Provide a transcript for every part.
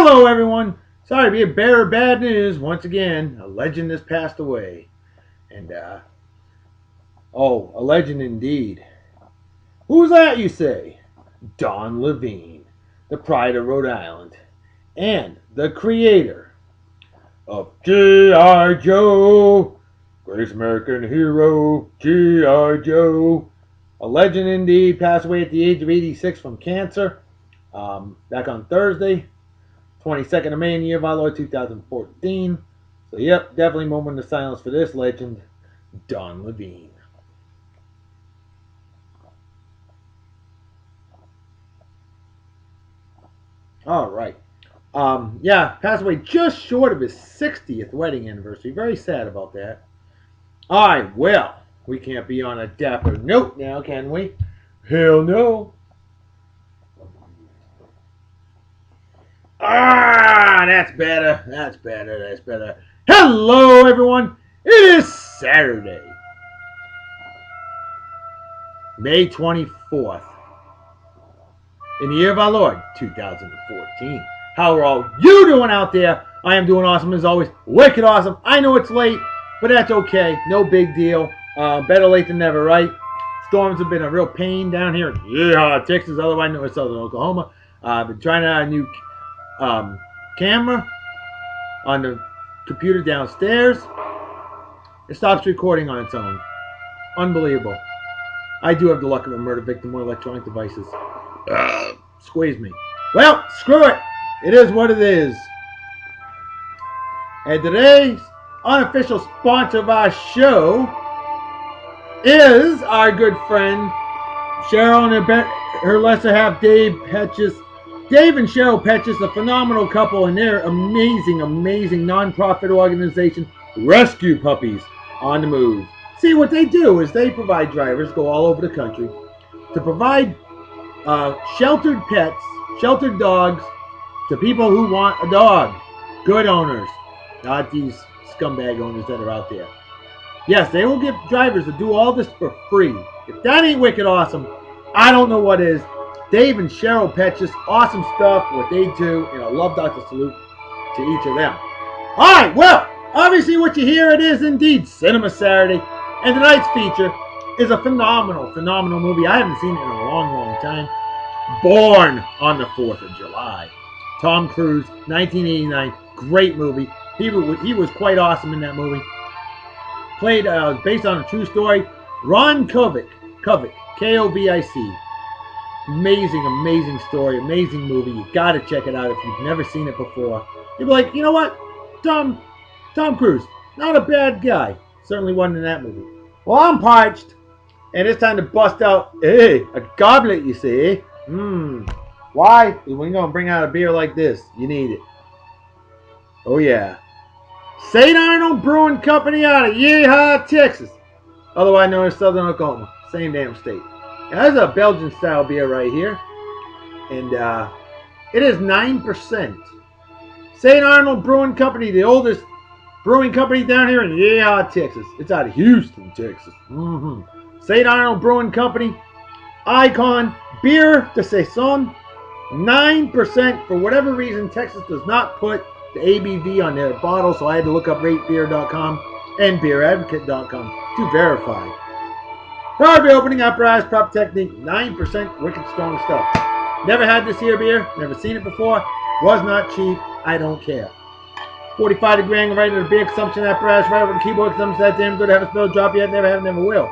Hello, everyone. Sorry to be a bearer of bad news. Once again, a legend has passed away. And, a legend indeed. Who's that, you say? Don Levine, the pride of Rhode Island, and the creator of G.I. Joe, greatest American hero, G.I. Joe. A legend indeed, passed away at the age of 86 from cancer. Back on Thursday, 22nd of May in the year of our Lord 2014. So, yep, definitely moment of silence for this legend, Don Levine. All right. Passed away just short of his 60th wedding anniversary. Very sad about that. All right, well, we can't be on a dapper note now, can we? Hell no. That's better. That's better. That's better. Hello, everyone. It is Saturday, May 24th, in the year of our Lord, 2014. How are all you doing out there? I am doing awesome as always. Wicked awesome. I know it's late, but that's okay. No big deal. Better late than never, right? Storms have been a real pain down here in Texas, otherwise known as Southern Oklahoma. I've been trying out a new camera on the computer downstairs. It stops recording on its own. Unbelievable. I do have the luck of a murder victim with electronic devices. Squeeze me. Well, screw it. It is what it is. And today's unofficial sponsor of our show is our good friend Cheryl and her lesser half Dave Petches. Dave and Cheryl Petches, a phenomenal couple, and their amazing, amazing non-profit organization, Rescue Puppies on the Move. See, what they do is they provide drivers, go all over the country, to provide sheltered pets, sheltered dogs, to people who want a dog. Good owners, not these scumbag owners that are out there. Yes, they will give drivers to do all this for free. If that ain't wicked awesome, I don't know what is. Dave and Cheryl Petches, awesome stuff, what they do, and a love Dr. Salute to each of them. All right, well, obviously what you hear, it is indeed Cinema Saturday, and tonight's feature is a phenomenal, phenomenal movie. I haven't seen it in a long, long time. Born on the 4th of July. Tom Cruise, 1989, great movie. He was quite awesome in that movie. Played, based on a true story. Ron Kovic, Kovic. Amazing, amazing story, amazing movie. You gotta check it out if you've never seen it before. You'll be like, you know what? Tom Cruise, not a bad guy. Certainly wasn't in that movie. Well, I'm parched, and it's time to bust out, a goblet, you see. Why? Because when you're gonna bring out a beer like this, you need it. Oh yeah. St. Arnold Brewing Company out of Yeehaw, Texas. Otherwise known as Southern Oklahoma. Same damn state. Now, there's a Belgian style beer right here. And it is 9%. St. Arnold Brewing Company, the oldest brewing company down here in Yeehaw, Texas. It's out of Houston, Texas. St. Arnold Brewing Company. Icon. Beer de Saison. 9%. For whatever reason, Texas does not put the ABV on their bottle, so I had to look up ratebeer.com and beeradvocate.com to verify. Hard beer opening apparatus, proper technique, 9% wicked strong stuff. Never had this here beer, never seen it before, was not cheap, I don't care. 45 degree angle right into the beer consumption apparatus, right over the keyboard consumption, that damn good, haven't smelled drop yet, never have, never will.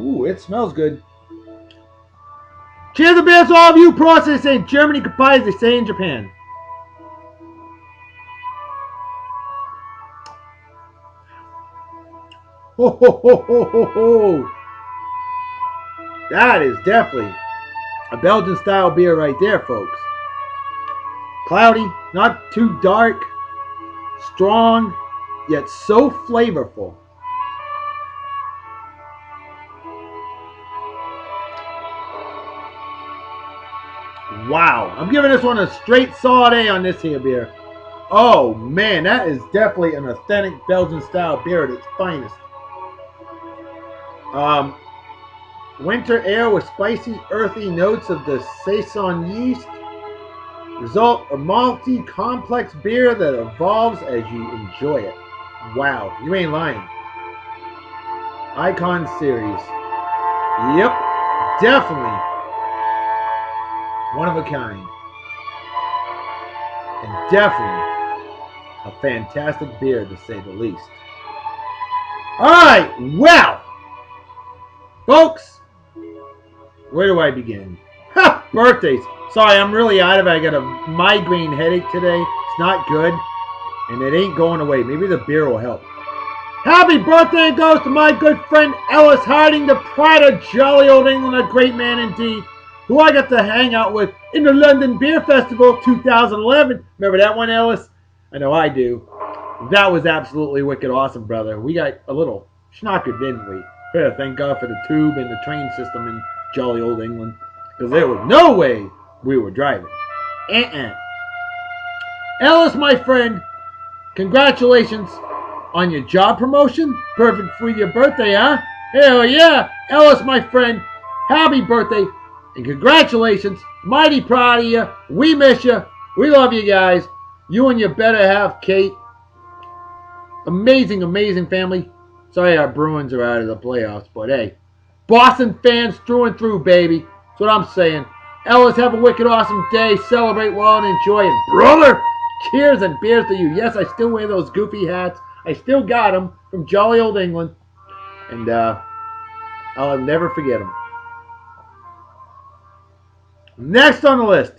Ooh, it smells good. Cheers to beer to all of you pros, they say in Germany, goodbye as they say in Japan. Ho ho ho ho ho ho! That is definitely a Belgian style beer right there, folks. Cloudy, not too dark, strong, yet so flavorful. Wow, I'm giving this one a straight solid A on this here beer. Oh man, that is definitely an authentic Belgian style beer at its finest. winter ale with spicy, earthy notes of the saison yeast. Result, a malty, complex beer that evolves as you enjoy it. Wow, you ain't lying. Icon series. Yep, definitely one of a kind. And definitely a fantastic beer to say the least. Alright, well, folks, where do I begin? Ha! Birthdays. Sorry, I'm really out of it. I got a migraine headache today. It's not good. And it ain't going away. Maybe the beer will help. Happy birthday goes to my good friend Ellis Harding, the pride of jolly old England, a great man indeed, who I got to hang out with in the London Beer Festival 2011. Remember that one, Ellis? I know I do. That was absolutely wicked awesome, brother. We got a little schnockered, didn't we? Yeah, thank God for the tube and the train system in jolly old England. Because there was no way we were driving. Ellis, my friend, congratulations on your job promotion. Perfect for your birthday, huh? Hell yeah. Ellis, my friend, happy birthday. And congratulations. Mighty proud of you. We miss you. We love you guys. You and your better half, Kate. Amazing, amazing family. Sorry our Bruins are out of the playoffs, but hey. Boston fans through and through, baby. That's what I'm saying. Ellis, have a wicked awesome day. Celebrate well and enjoy it. Brother, cheers and beers to you. Yes, I still wear those goofy hats. I still got them from jolly old England. And I'll never forget them. Next on the list.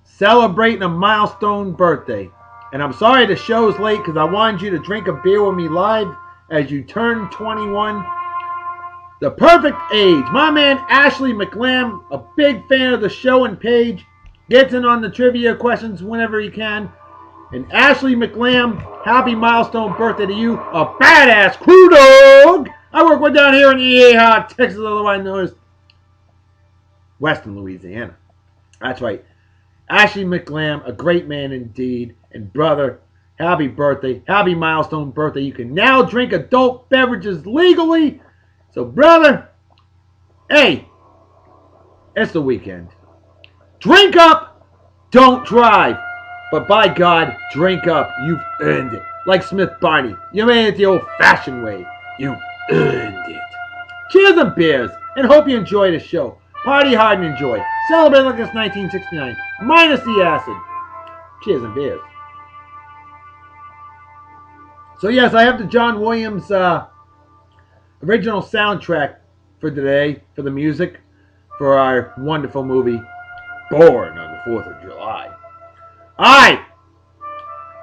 Celebrating a milestone birthday. And I'm sorry the show's late because I wanted you to drink a beer with me live as you turn 21. The perfect age. My man Ashley McLam, a big fan of the show and page, gets in on the trivia questions whenever he can. And Ashley McLam, happy milestone birthday to you, a badass crew dog. I work with down here in Yeehaw, Texas, otherwise known as Western Louisiana. That's right. Ashley McLam, a great man indeed. And brother, happy birthday. Happy milestone birthday. You can now drink adult beverages legally. So brother, hey, it's the weekend. Drink up, don't drive. But by God, drink up. You've earned it. Like Smith Barney, you made it the old-fashioned way. You've earned it. Cheers and beers, and hope you enjoy the show. Party hard and enjoy. Celebrate like it's 1969, minus the acid. Cheers and beers. So yes, I have the John Williams original soundtrack for today, for the music, for our wonderful movie, Born on the 4th of July. Alright!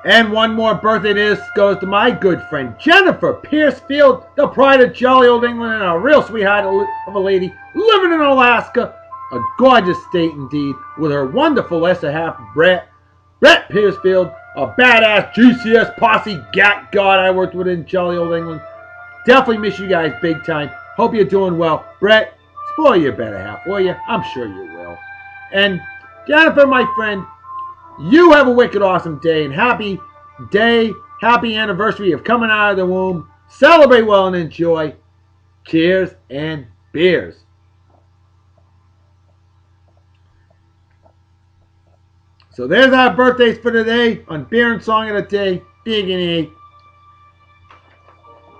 And one more birthday this goes to my good friend, Jennifer Piercefield, the pride of jolly old England and a real sweetheart of a lady living in Alaska. A gorgeous state indeed, with her wonderful lesser half, Brett Piercefield, a badass GCS posse gat god I worked with in jolly old England. Definitely miss you guys big time. Hope you're doing well. Brett, spoil your better half, will you? I'm sure you will. And Jennifer, my friend, you have a wicked awesome day, and happy day, happy anniversary of coming out of the womb. Celebrate well and enjoy. Cheers and beers. So there's our birthdays for today on Beer and Song of the Day, Big and E.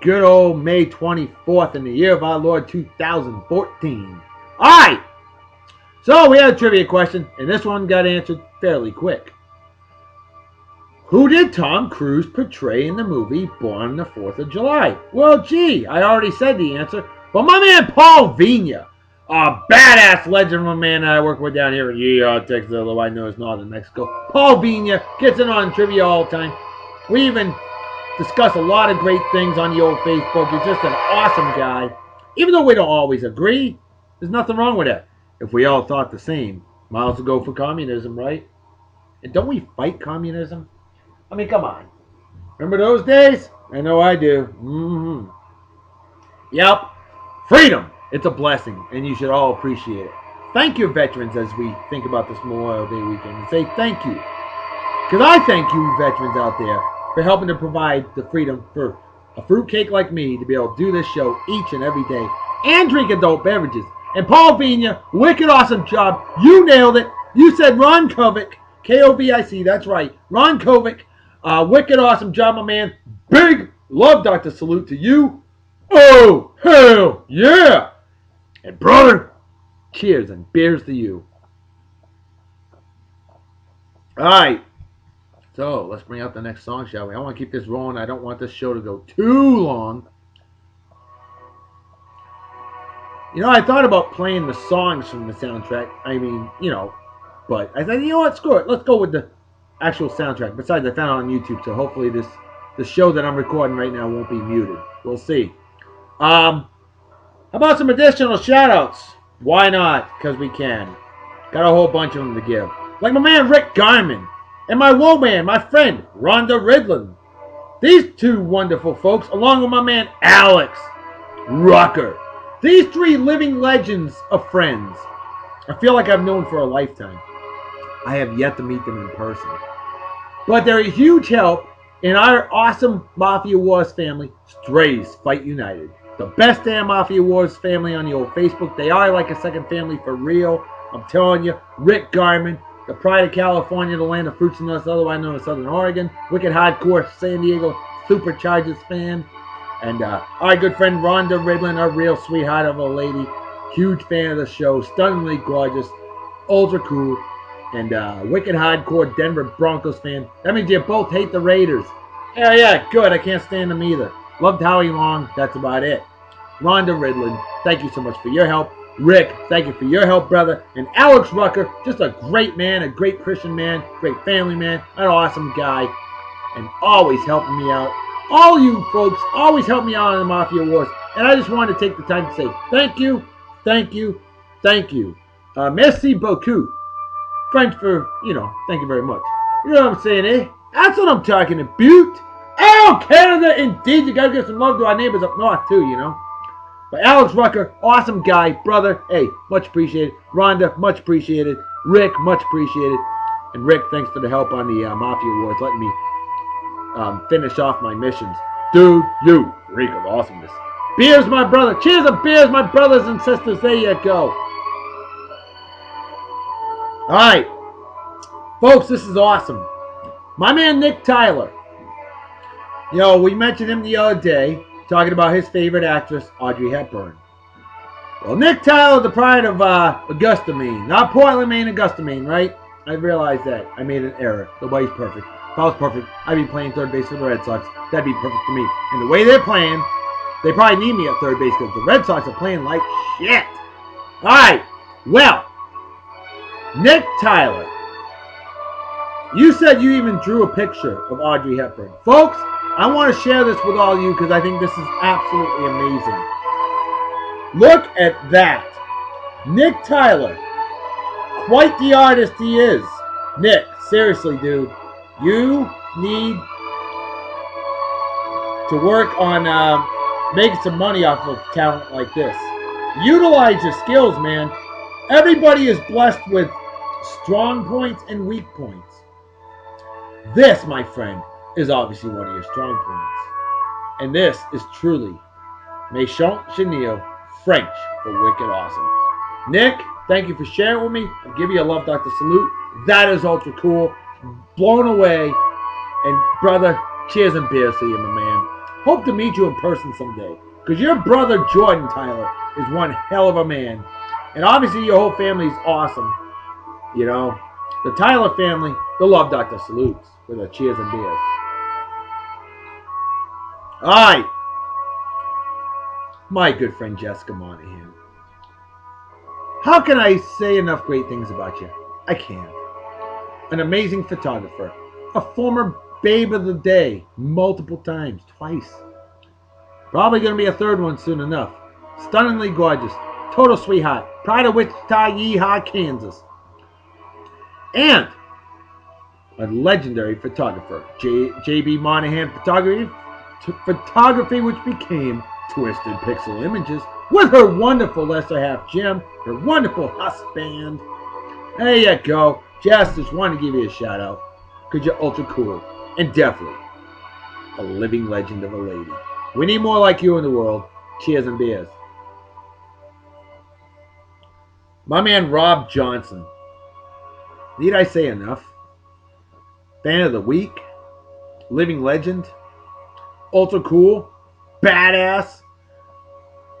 Good old May 24th in the year of our Lord 2014. Alright! So we had a trivia question, and this one got answered fairly quick. Who did Tom Cruise portray in the movie Born on the 4th of July? Well, gee, I already said the answer. But my man Paul Vigna, a badass legend of a man that I work with down here in Yeehaw, Texas, although I know it's northern Mexico. Paul Vigna gets in on trivia all the time. We even discuss a lot of great things on the old Facebook. He's just an awesome guy. Even though we don't always agree, there's nothing wrong with that. If we all thought the same, might as well go for communism, right? And don't we fight communism? I mean, come on. Remember those days? I know I do. Yep. Freedom. It's a blessing, and you should all appreciate it. Thank you, veterans, as we think about this Memorial Day weekend, and say thank you. Because I thank you, veterans out there, for helping to provide the freedom for a fruitcake like me to be able to do this show each and every day and drink adult beverages. And Paul Vina, wicked awesome job. You nailed it. You said Ron Kovic, Kovic, that's right. Ron Kovic, wicked awesome job, my man. Big love, Dr. Salute to you. Oh, hell yeah. And brother, cheers and beers to you. All right. So let's bring out the next song, shall we? I want to keep this rolling. I don't want this show to go too long. You know, I thought about playing the songs from the soundtrack. I mean, you know, but I said, you know what, screw it. Let's go with the actual soundtrack. Besides, I found it on YouTube, so hopefully the show that I'm recording right now won't be muted. We'll see. How about some additional shout-outs? Why not? Because we can. Got a whole bunch of them to give. Like my man Rick Garman. And my woe man, my friend, Rhonda Ridland. These two wonderful folks, along with my man Alex Rucker. These three living legends of friends. I feel like I've known for a lifetime. I have yet to meet them in person. But they're a huge help in our awesome Mafia Wars family, Strays Fight United. The best damn Mafia Wars family on the old Facebook. They are like a second family for real. I'm telling you, Rick Garman, the pride of California, the land of fruits and nuts, otherwise known as Southern Oregon. Wicked hardcore San Diego Superchargers fan. And our good friend Rhonda Ridland, a real sweetheart of a lady. Huge fan of the show. Stunningly gorgeous. Ultra cool. And wicked hardcore Denver Broncos fan. That means you both hate the Raiders. Yeah, good. I can't stand them either. Loved Howie Long. That's about it. Rhonda Ridland, thank you so much for your help. Rick, thank you for your help, brother. And Alex Rucker, just a great man, a great Christian man, great family man, an awesome guy, and always helping me out. All you folks always help me out on the Mafia Wars. And I just wanted to take the time to say thank you, thank you, thank you. Merci beaucoup. French for, thank you very much. You know what I'm saying, eh? That's what I'm talking about. Oh, Canada, indeed. You gotta give some love to our neighbors up north, too, But Alex Rucker, awesome guy, brother. Hey, much appreciated. Rhonda, much appreciated. Rick, much appreciated. And Rick, thanks for the help on the Mafia Wars, letting me finish off my missions. Dude, you reek of awesomeness. Beers, my brother. Cheers and beers, my brothers and sisters. There you go. All right. Folks, this is awesome. My man Nick Tyler. We mentioned him the other day, talking about his favorite actress, Audrey Hepburn. Well, Nick Tyler, the pride of Augusta, Maine. Not Portland, Maine, Augusta, Maine, right? I realized that. I made an error. Nobody's perfect. If I was perfect, I'd be playing third base for the Red Sox. That'd be perfect for me. And the way they're playing, they probably need me at third base because the Red Sox are playing like shit. All right. Well, Nick Tyler. You said you even drew a picture of Audrey Hepburn. Folks, I want to share this with all of you because I think this is absolutely amazing. Look at that. Nick Tyler. Quite the artist he is. Nick, seriously, dude. You need to work on making some money off of talent like this. Utilize your skills, man. Everybody is blessed with strong points and weak points. This, my friend, is obviously one of your strong points. And this is truly Méchant Chenille, French for wicked awesome. Nick, thank you for sharing with me. I'll give you a love, Dr. Salute. That is ultra cool. Blown away. And brother, cheers and beers to you, my man. Hope to meet you in person someday. Because your brother, Jordan Tyler, is one hell of a man. And obviously your whole family is awesome. The Tyler family, the love Dr. Salutes with a cheers and beers. Alright. My good friend Jessica Monahan. How can I say enough great things about you? I can't. An amazing photographer. A former babe of the day. Multiple times. Twice. Probably going to be a third one soon enough. Stunningly gorgeous. Total sweetheart. Pride of Wichita, Yeehaw, Kansas. And a legendary photographer. J.B. Monahan Photography, which became Twisted Pixel Images, with her wonderful lesser half Jim, her wonderful husband. There you go. Just wanted to give you a shout out because you're ultra cool and definitely a living legend of a lady. We need more like you in the world. Cheers and beers. My man Rob Johnson. Need I say enough? Fan of the week, living legend, ultra cool, badass,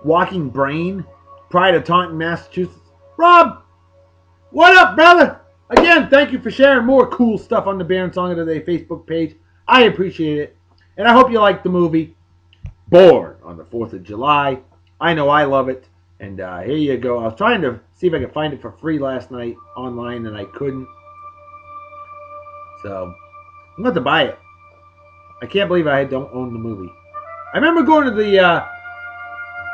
walking brain, pride of Taunton, Massachusetts. Rob, what up, brother? Again, thank you for sharing more cool stuff on the Baron Song of the Day Facebook page. I appreciate it. And I hope you like the movie Born on the 4th of July. I know I love it. And here you go. I was trying to see if I could find it for free last night online, and I couldn't. So, I'm going to buy it. I can't believe I don't own the movie. I remember going to the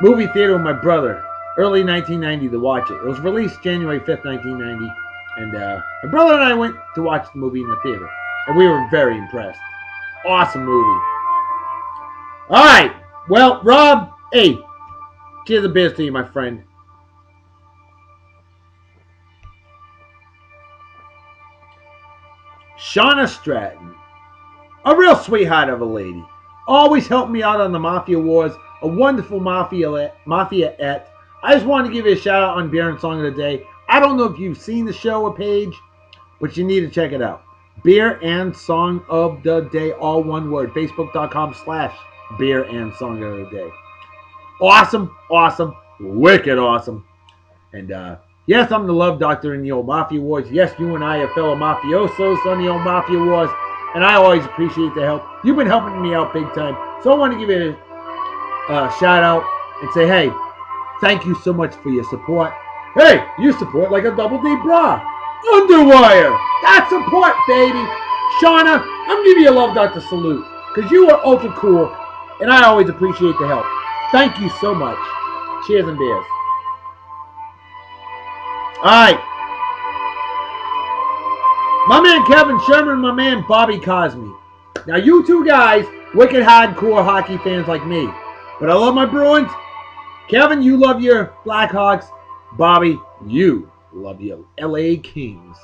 movie theater with my brother early 1990 to watch it. It was released January 5th, 1990. And my brother and I went to watch the movie in the theater. And we were very impressed. Awesome movie. All right. Well, Rob, hey, cheers and beers to you, my friend. Shauna Stratton, a real sweetheart of a lady. Always helped me out on the Mafia Wars. A wonderful Mafia-ette. I just wanted to give you a shout out on Beer and Song of the Day. I don't know if you've seen the show or page, but you need to check it out. Beer and Song of the Day, all one word. Facebook.com/Beer and Song of the Day. Awesome, awesome, wicked awesome. And yes, I'm the love doctor in the old Mafia Wars. Yes, you and I are fellow mafiosos on the old Mafia Wars. And I always appreciate the help. You've been helping me out big time. So I want to give you a shout out and say, hey, thank you so much for your support. Hey, you support like a double D bra. Underwire. That's support, baby. Shauna, I'm giving you a love doctor salute. Because you are ultra cool. And I always appreciate the help. Thank you so much. Cheers and beers. Alright. My man Kevin Sherman, my man Bobby Cosme. Now you two guys, wicked hardcore hockey fans like me. But I love my Bruins. Kevin, you love your Blackhawks. Bobby, you love your LA Kings.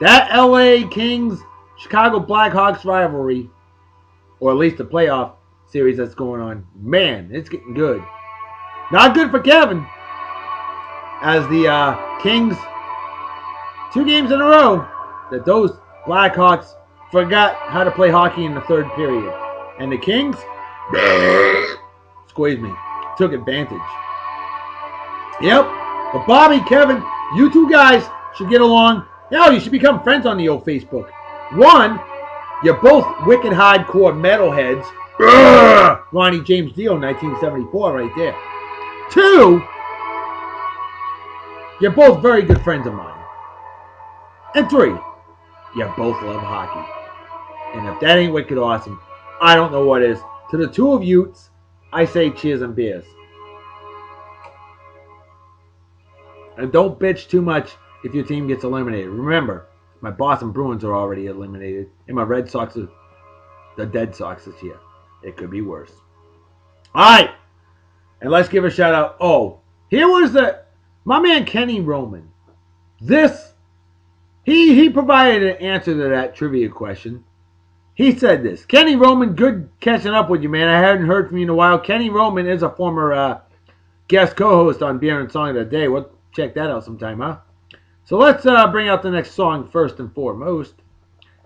That LA Kings Chicago Blackhawks rivalry, or at least the playoff series that's going on, man, it's getting good. Not good for Kevin, as the Kings, 2 games in a row, that those Blackhawks forgot how to play hockey in the 3rd period. And the Kings, squeeze me, took advantage. Yep. But Bobby, Kevin, you two guys should get along. Hell, you should become friends on the old Facebook. One, you're both wicked hardcore metalheads. Ronnie James Dio, 1974, right there. 2, you're both very good friends of mine. And 3, you both love hockey. And if that ain't wicked awesome, I don't know what is. To the 2 of you, I say cheers and beers. And don't bitch too much if your team gets eliminated. Remember, my Boston Bruins are already eliminated. And my Red Sox are the dead Sox this year. It could be worse. Alright. And let's give a shout out. Oh, here was my man Kenny Roman. He provided an answer to that trivia question. He said this. Kenny Roman, good catching up with you, man. I haven't heard from you in a while. Kenny Roman is a former guest co-host on Beer and Song of the Day. We'll check that out sometime, huh? So let's bring out the next song first and foremost.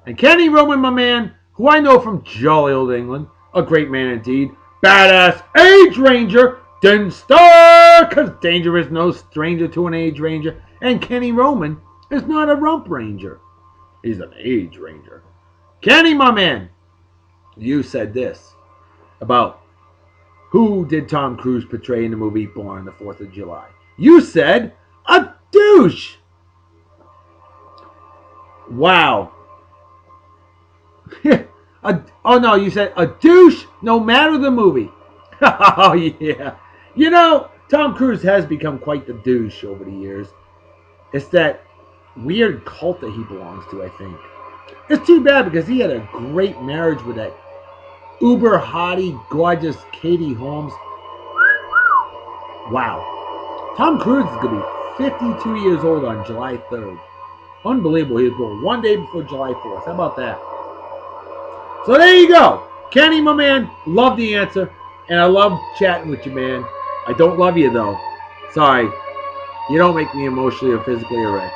And Kenny Roman, my man, who I know from jolly old England, a great man indeed, badass age ranger, didn't start, because danger is no stranger to an age ranger. And Kenny Roman is not a rump ranger. He's an age ranger. Kenny, my man, you said this about who did Tom Cruise portray in the movie Born on the 4th of July. You said a douche. Wow. Oh no, you said a douche no matter the movie. Oh yeah. You know, Tom Cruise has become quite the douche over the years. It's that weird cult that he belongs to, I think. It's too bad because he had a great marriage with that uber hottie, gorgeous Katie Holmes. Wow. Tom Cruise is going to be 52 years old on July 3rd. Unbelievable. He was born one day before July 4th. How about that? So there you go. Kenny, my man, love the answer. And I love chatting with you, man. I don't love you, though. Sorry. You don't make me emotionally or physically erect.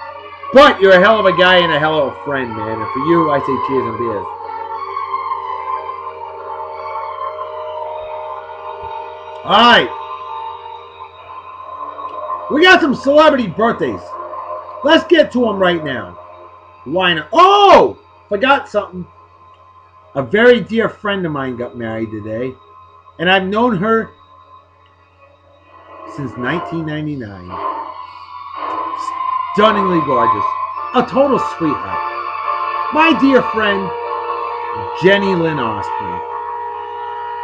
But you're a hell of a guy and a hell of a friend, man. And for you, I say cheers and beers. Alright. We got some celebrity birthdays. Let's get to them right now. Why not? Oh! Forgot something. A very dear friend of mine got married today. And I've known her since 1999. Stunningly gorgeous. A total sweetheart. My dear friend, Jenny Lynn Osprey.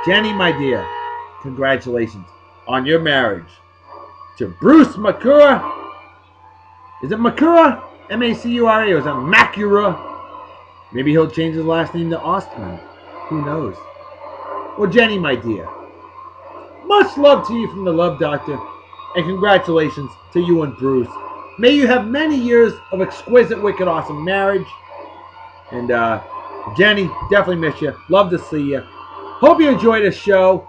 Jenny, my dear, congratulations on your marriage to Bruce Macura. Is it Macura? M-A-C-U-R-A, or is it Macura? Maybe he'll change his last name to Ostman. Who knows? Well, Jenny, my dear, much love to you from the Love Doctor, and congratulations to you and Bruce. May you have many years of exquisite, wicked, awesome marriage. And Jenny, definitely miss you. Love to see you. Hope you enjoyed the show.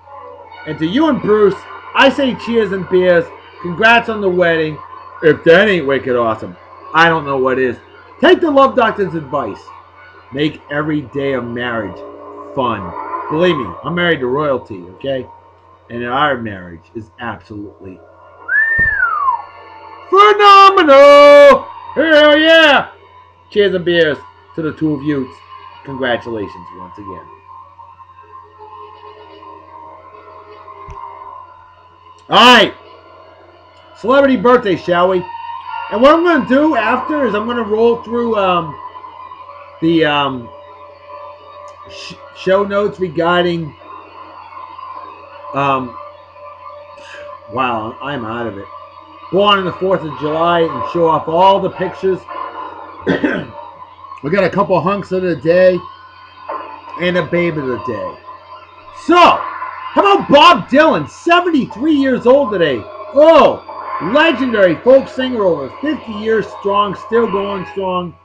And to you and Bruce, I say cheers and beers. Congrats on the wedding. If that ain't wicked awesome, I don't know what is. Take the Love Doctor's advice. Make every day of marriage fun. Believe me, I'm married to royalty, okay? And our marriage is absolutely phenomenal! Hell yeah! Cheers and beers to the two of you. Congratulations once again. Alright. Celebrity birthday, shall we? And what I'm going to do after is I'm going to roll through the show notes regarding wow, I'm out of it. Born on the 4th of July and show off all the pictures. We got a couple hunks of the day and a babe of the day. So, how about Bob Dylan, 73 years old today? Oh, legendary folk singer, over 50 years strong, still going strong.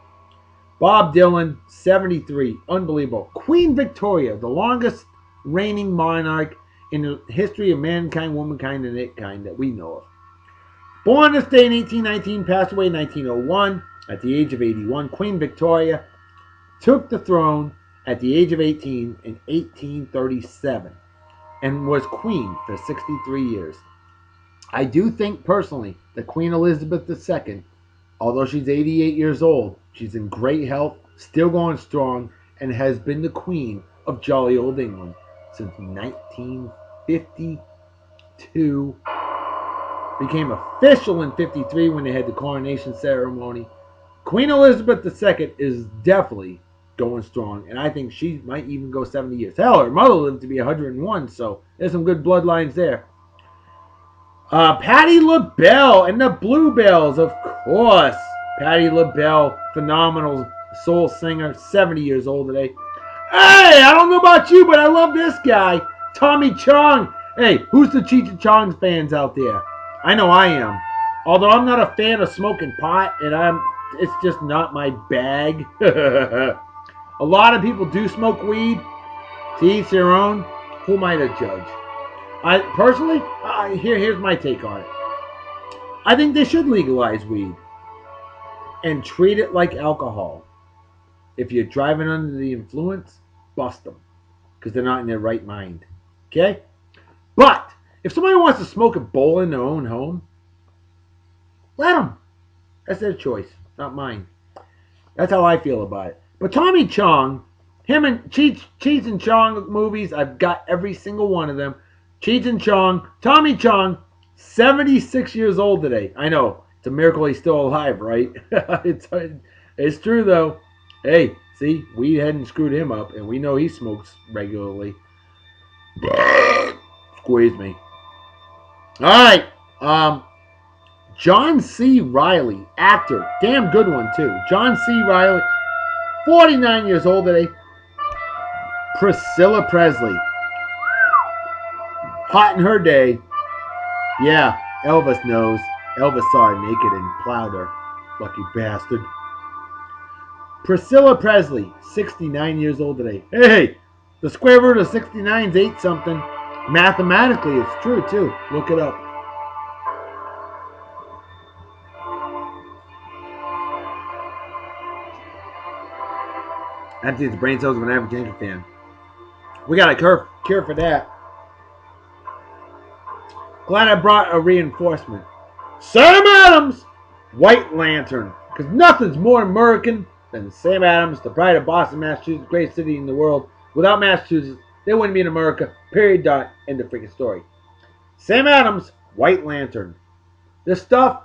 Bob Dylan, 73, unbelievable. Queen Victoria, the longest reigning monarch in the history of mankind, womankind, and it kind that we know of. Born this day in 1819, passed away in 1901 at the age of 81. Queen Victoria took the throne at the age of 18 in 1837 and was queen for 63 years. I do think personally that Queen Elizabeth II, although she's 88 years old, she's in great health, still going strong, and has been the queen of jolly old England since 1952. Became official in 53 when they had the coronation ceremony. Queen Elizabeth II is definitely going strong, and I think she might even go 70 years. Hell, her mother lived to be 101, so there's some good bloodlines there. Patti LaBelle and the Bluebells, of course. Patti LaBelle, phenomenal soul singer, 70 years old today. Hey, I don't know about you, but I love this guy, Tommy Chong. Hey, who's the Cheech and Chong fans out there? I know I am. Although I'm not a fan of smoking pot, and it's just not my bag. A lot of people do smoke weed. To each their own. Who am I to judge? I personally, here's my take on it. I think they should legalize weed and treat it like alcohol. If you're driving under the influence, bust them because they're not in their right mind. Okay? But if somebody wants to smoke a bowl in their own home, let them. That's their choice, not mine. That's how I feel about it. But Tommy Chong, him and Cheech and Chong movies, I've got every single one of them. Cheech and Chong, Tommy Chong, 76 years old today. I know, it's a miracle he's still alive, right? It's true though. Hey, see, we hadn't screwed him up, and we know he smokes regularly. Squeeze me. Alright, John C. Reilly, actor, damn good one too. John C. Reilly, 49 years old today. Priscilla Presley, hot in her day. Yeah, Elvis knows. Elvis saw her naked and plowed her. Lucky bastard. Priscilla Presley, 69 years old today. Hey, the square root of 69 is 8 something. Mathematically, it's true too. Look it up. Empties the brain cells of an average Yankee fan. We got a cure for that. Glad I brought a reinforcement. Sam Adams! White Lantern. Because nothing's more American than Sam Adams, the pride of Boston, Massachusetts, greatest city in the world. Without Massachusetts, they wouldn't be in America. Period. Dot. End of freaking story. Sam Adams, White Lantern. This stuff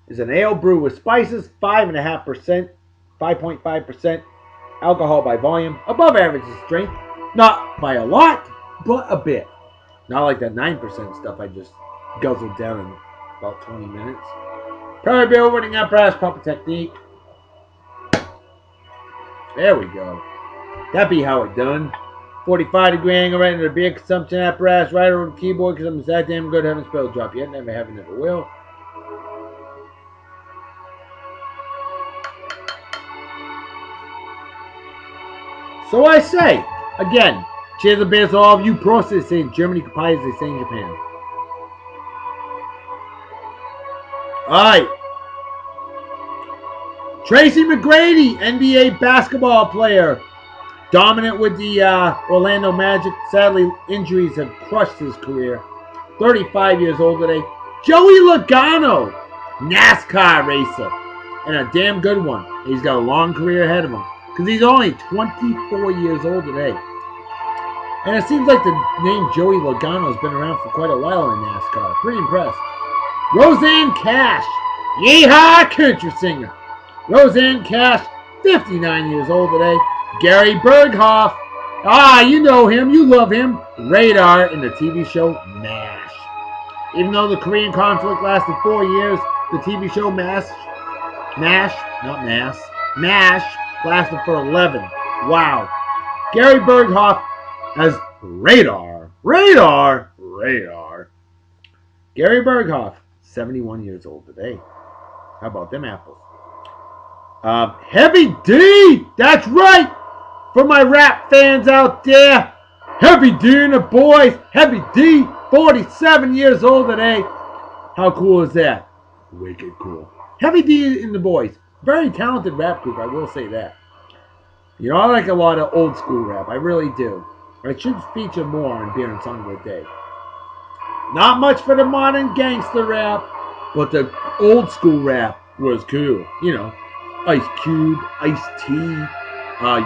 is an ale brew with spices, 5.5%, 5.5% alcohol by volume, above average in strength. Not by a lot, but a bit. Not like that 9% stuff I just guzzled down in about 20 minutes. Perry beer winning apparatus pumping technique. There we go. That be how it done. 45-degree angle right into the beer consumption apparatus right over the keyboard because I'm that damn good having spell drop yet. Never have, never will. So I say, again, cheers the beers to all of you pros, they say in Germany, Kapai, as they say in Japan. Alright. Tracy McGrady, NBA basketball player. Dominant with the Orlando Magic. Sadly, injuries have crushed his career. 35 years old today. Joey Logano, NASCAR racer. And a damn good one. He's got a long career ahead of him. Because he's only 24 years old today. And it seems like the name Joey Logano has been around for quite a while in NASCAR. Pretty impressed. Roseanne Cash. Yeehaw country singer. Roseanne Cash, 59 years old today. Gary Berghoff. Ah, you know him. You love him. Radar in the TV show MASH. Even though the Korean conflict lasted 4 years, the TV show MASH lasted for 11. Wow. Gary Berghoff as Radar. Gary Berghoff, 71 years old today. How about them apples? Heavy D! That's right! For my rap fans out there, Heavy D and the boys. Heavy D, 47 years old today. How cool is that? Wicked cool. Heavy D and the boys. Very talented rap group, I will say that. You know, I like a lot of old school rap. I really do. I should feature more on Beer and Song of the Day. Not much for the modern gangster rap, but the old school rap was cool. You know, Ice Cube, Ice-T,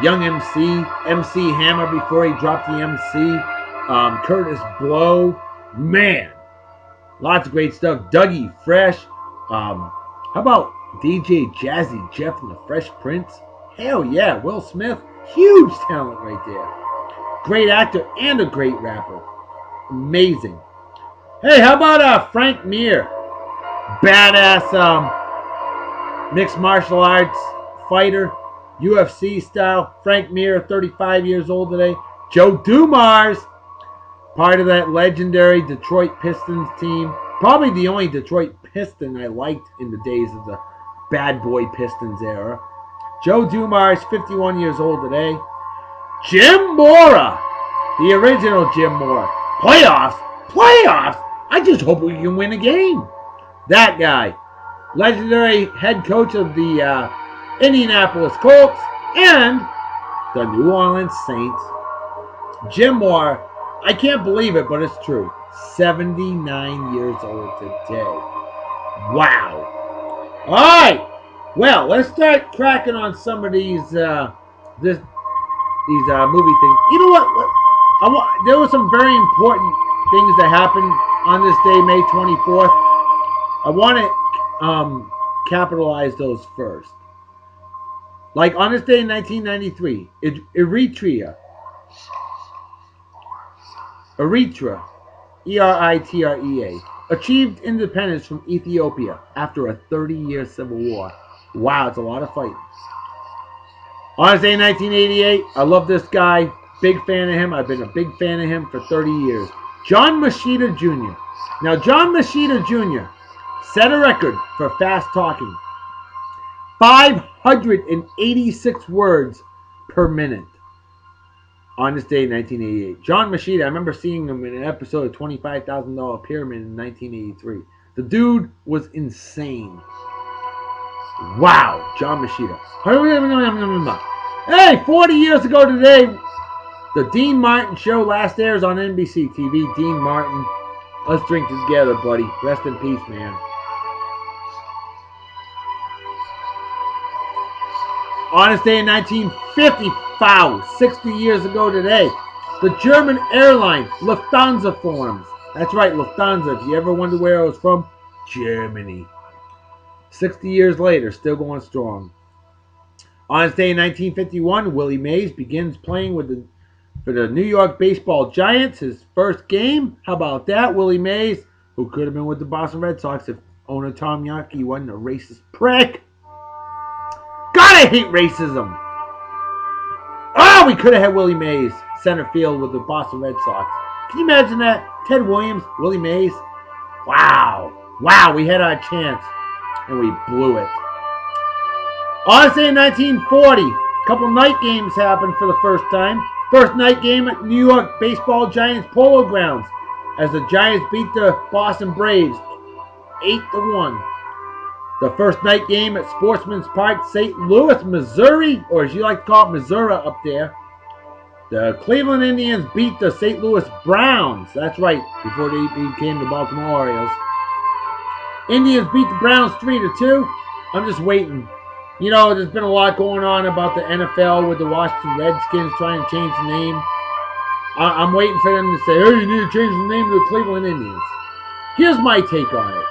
Young MC, MC Hammer before he dropped the MC, Curtis Blow. Man, lots of great stuff. Dougie Fresh. How about DJ Jazzy Jeff and the Fresh Prince? Hell yeah, Will Smith. Huge talent right there. Great actor and a great rapper. Amazing. Hey, how about Frank Mir? Badass mixed martial arts fighter, UFC style. Frank Mir, 35 years old today. Joe Dumars, part of that legendary Detroit Pistons team. Probably the only Detroit Piston I liked in the days of the Bad Boy Pistons era. Joe Dumars, 51 years old today. Jim Mora, the original Jim Mora. Playoffs? I just hope we can win a game. That guy. Legendary head coach of the Indianapolis Colts and the New Orleans Saints. Jim Mora, I can't believe it, but it's true. 79 years old today. Wow. All right. Well, let's start cracking on some of these movie things. You know what? There were some very important things that happened on this day, May 24th. I want to capitalize those first. Like on this day in 1993, Eritrea, Eritrea, achieved independence from Ethiopia after a 30-year civil war. Wow, it's a lot of fighting. On this day in 1988, I love this guy. Big fan of him. I've been a big fan of him for 30 years. John Machida Jr. Now, John Machida Jr. set a record for fast talking. 586 words per minute. On this day in 1988. John Machida, I remember seeing him in an episode of $25,000 Pyramid in 1983. The dude was insane. Wow, John Machida. Hey, 40 years ago today, the Dean Martin Show last airs on NBC TV. Dean Martin, let's drink together, buddy. Rest in peace, man. On this day in 1955, 60 years ago today, the German airline Lufthansa forms. That's right, Lufthansa. If you ever wonder where it was from, Germany. 60 years later, still going strong. On this day in 1951, Willie Mays begins playing for the New York Baseball Giants. His first game. How about that? Willie Mays, who could have been with the Boston Red Sox if owner Tom Yawkey wasn't a racist prick. God, I hate racism. Oh, we could have had Willie Mays, center field with the Boston Red Sox. Can you imagine that? Ted Williams, Willie Mays. Wow. Wow, we had our chance, and we blew it. On this day in 1940, a couple night games happened for the first time. First night game at New York Baseball Giants Polo Grounds as the Giants beat the Boston Braves 8-1. The first night game at Sportsman's Park, St. Louis, Missouri, or as you like to call it, Missouri up there. The Cleveland Indians beat the St. Louis Browns. That's right, before they became the Baltimore Orioles. Indians beat the Browns 3-2. I'm just waiting. You know, there's been a lot going on about the NFL with the Washington Redskins trying to change the name. I'm waiting for them to say, hey, you need to change the name to the Cleveland Indians. Here's my take on it.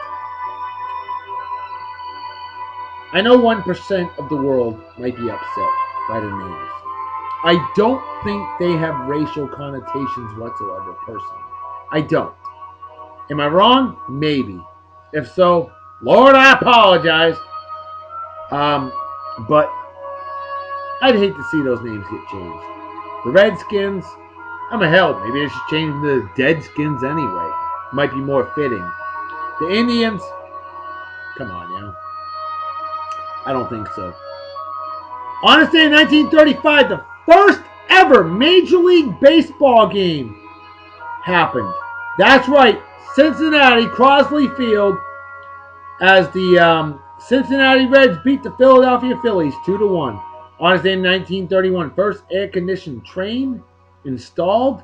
I know 1% of the world might be upset by the names. I don't think they have racial connotations whatsoever, personally. I don't. Am I wrong? Maybe. If so, Lord, I apologize. But I'd hate to see those names get changed. The Redskins, hell, maybe they should change them to the Deadskins anyway. Might be more fitting. The Indians, come on now. I don't think so. On this day in 1935, the first ever Major League Baseball game happened. That's right, Cincinnati, Crosley Field, as the Cincinnati Reds beat the Philadelphia Phillies 2-1. On this day in 1931, first air-conditioned train installed.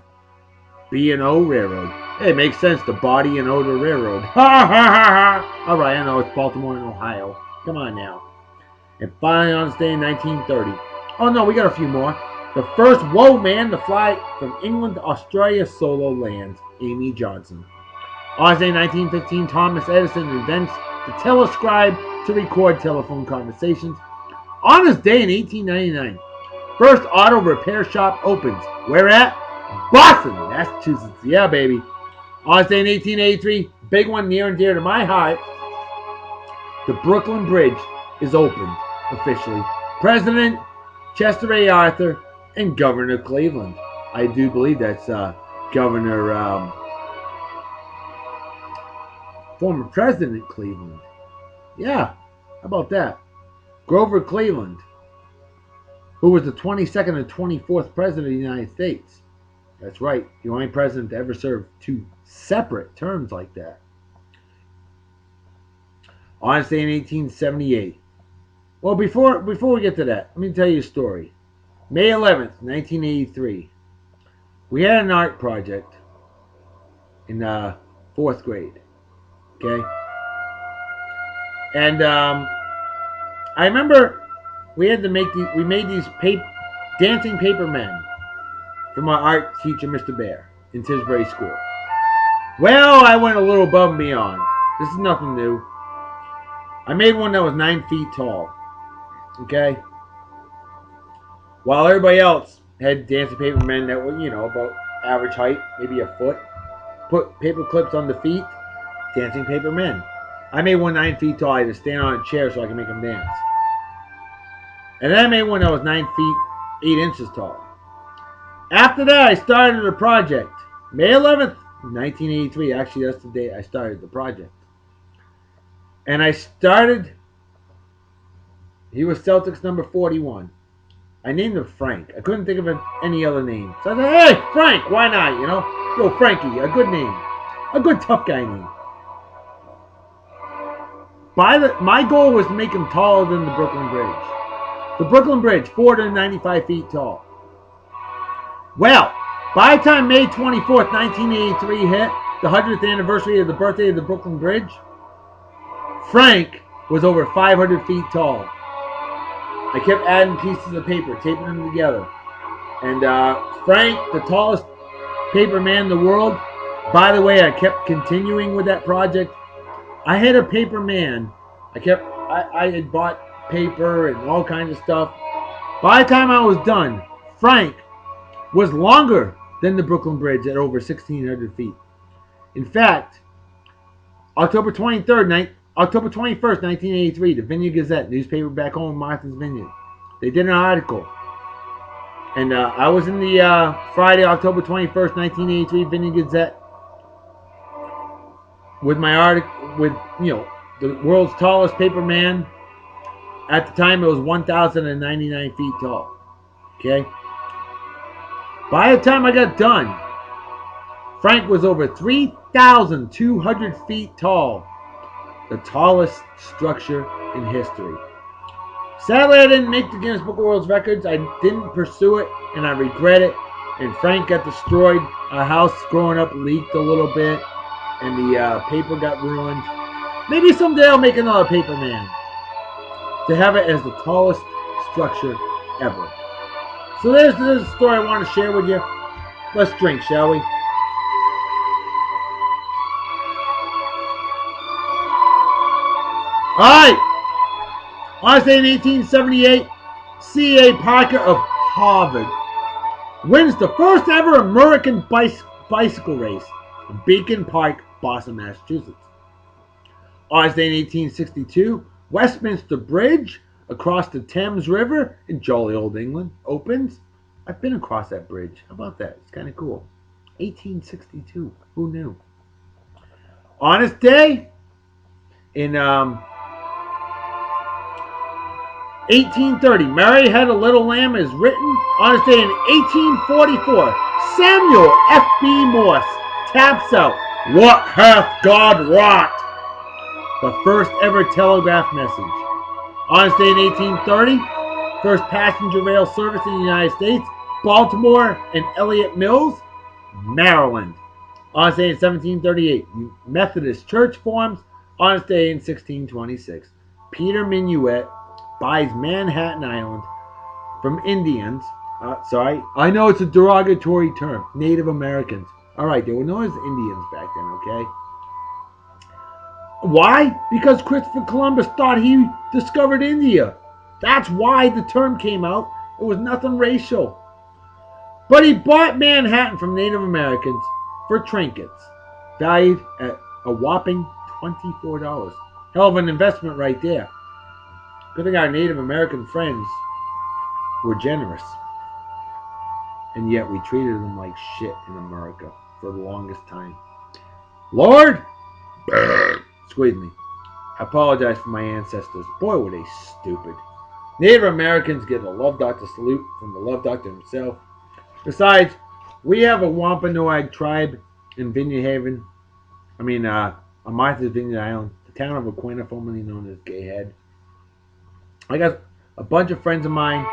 B&O Railroad. Hey, it makes sense, the Body and Odor Railroad. Ha ha ha ha! Alright, I know, it's Baltimore and Ohio. Come on now. And finally on this day in 1930. Oh no, we got a few more. The first Whoa man to fly from England to Australia solo lands. Amy Johnson. On this day in 1915, Thomas Edison invents the telescribe to record telephone conversations. On this day in 1899, first auto repair shop opens. Where at? Boston, Massachusetts. Yeah, baby. On this day in 1883, big one near and dear to my heart, the Brooklyn Bridge is opened officially. President Chester A. Arthur and Governor Cleveland. I do believe that's Governor, former President Cleveland. Yeah, how about that? Grover Cleveland, who was the 22nd and 24th President of the United States. That's right, the only president to ever serve two separate terms like that. On this day in 1878. Well, before we get to that, let me tell you a story. May 11th, 1983. We had an art project in 4th grade. Okay? And I remember we had to make we made these dancing paper men from our art teacher, Mr. Bear, in Tisbury School. Well, I went a little above and beyond. This is nothing new. I made one that was 9 feet tall. Okay? While everybody else had dancing paper men that were, about average height, maybe a foot. Put paper clips on the feet, dancing paper men. I made one 9 feet tall. I had to stand on a chair so I could make them dance. And then I made one that was 9 feet, 8 inches tall. After that, I started a project. May 11th, 1983. Actually, that's the day I started the project. And I started... He was Celtics number 41. I named him Frank. I couldn't think of any other name. So I said, hey, Frank, why not, Yo, Frankie, a good name. A good tough guy name. My goal was to make him taller than the Brooklyn Bridge. The Brooklyn Bridge, 495 feet tall. Well, by the time May 24th, 1983 hit, the 100th anniversary of the birthday of the Brooklyn Bridge, Frank was over 500 feet tall. I kept adding pieces of paper, taping them together. And Frank, the tallest paper man in the world, by the way, I kept continuing with that project. I had a paper man. I had bought paper and all kinds of stuff. By the time I was done, Frank was longer than the Brooklyn Bridge at over 1,600 feet. In fact, October 21st, 1983, the Vineyard Gazette, newspaper back home in Martha's Vineyard, they did an article. And I was in the Friday, October 21st, 1983 Vineyard Gazette with my article, with, the world's tallest paper man. At the time, it was 1,099 feet tall. Okay? By the time I got done, Frank was over 3,200 feet tall. The tallest structure in history. Sadly, I didn't make the Guinness Book of World Records. I didn't pursue it, and I regret it. And Frank got destroyed. Our house growing up leaked a little bit, and the paper got ruined. Maybe someday I'll make another paper man to have it as the tallest structure ever. So there's a story I want to share with you. Let's drink, shall we? All right. On this day in 1878, C.A. Parker of Harvard wins the first ever American bicycle race in Beacon Park, Boston, Massachusetts. On this day in 1862, Westminster Bridge across the Thames River in jolly old England opens. I've been across that bridge. How about that? It's kind of cool. 1862. Who knew? On this day in 1830, Mary Had a Little Lamb is written. On this day in 1844, Samuel F.B. Morse taps out "What Hath God Wrought?" the first ever telegraph message. On this day in 1830, first passenger rail service in the United States, Baltimore and Elliott Mills, Maryland. On this day in 1738, Methodist Church forms. On this day in 1626, Peter Minuit buys Manhattan Island from Indians. I know it's a derogatory term. Native Americans. All right, they were known as Indians back then, okay? Why? Because Christopher Columbus thought he discovered India. That's why the term came out. It was nothing racial. But he bought Manhattan from Native Americans for trinkets, valued at a whopping $24. Hell of an investment right there. Good thing our Native American friends were generous. And yet we treated them like shit in America for the longest time. Lord, excuse me, I apologize for my ancestors. Boy, were they stupid. Native Americans get a Love Doctor salute from the Love Doctor himself. Besides, we have a Wampanoag tribe in Vineyard Haven. On Martha's Vineyard Island, the town of Aquinnah, formerly known as Gayhead. I got a bunch of friends of mine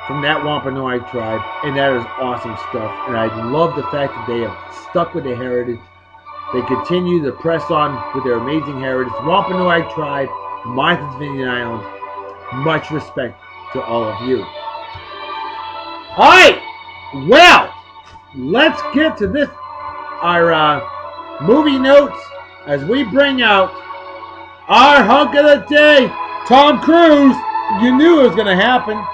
from that Wampanoag tribe, and that is awesome stuff. And I love the fact that they have stuck with their heritage. They continue to press on with their amazing heritage. Wampanoag tribe, Martha's Vineyard Island. Much respect to all of you. All right, well, let's get to this, our movie notes, as we bring out our hunk of the day, Tom Cruise. You knew it was going to happen.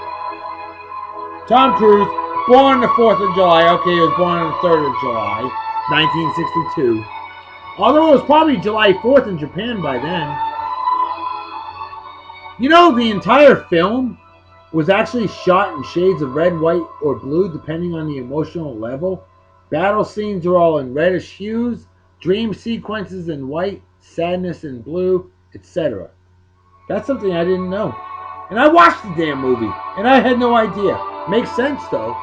Tom Cruise, born the 4th of July. Okay, he was born on the 3rd of July, 1962. Although it was probably July 4th in Japan by then. You know, the entire film was actually shot in shades of red, white, or blue, depending on the emotional level. Battle scenes are all in reddish hues, dream sequences in white, sadness in blue, etc. That's something I didn't know. And I watched the damn movie, and I had no idea. Makes sense, though.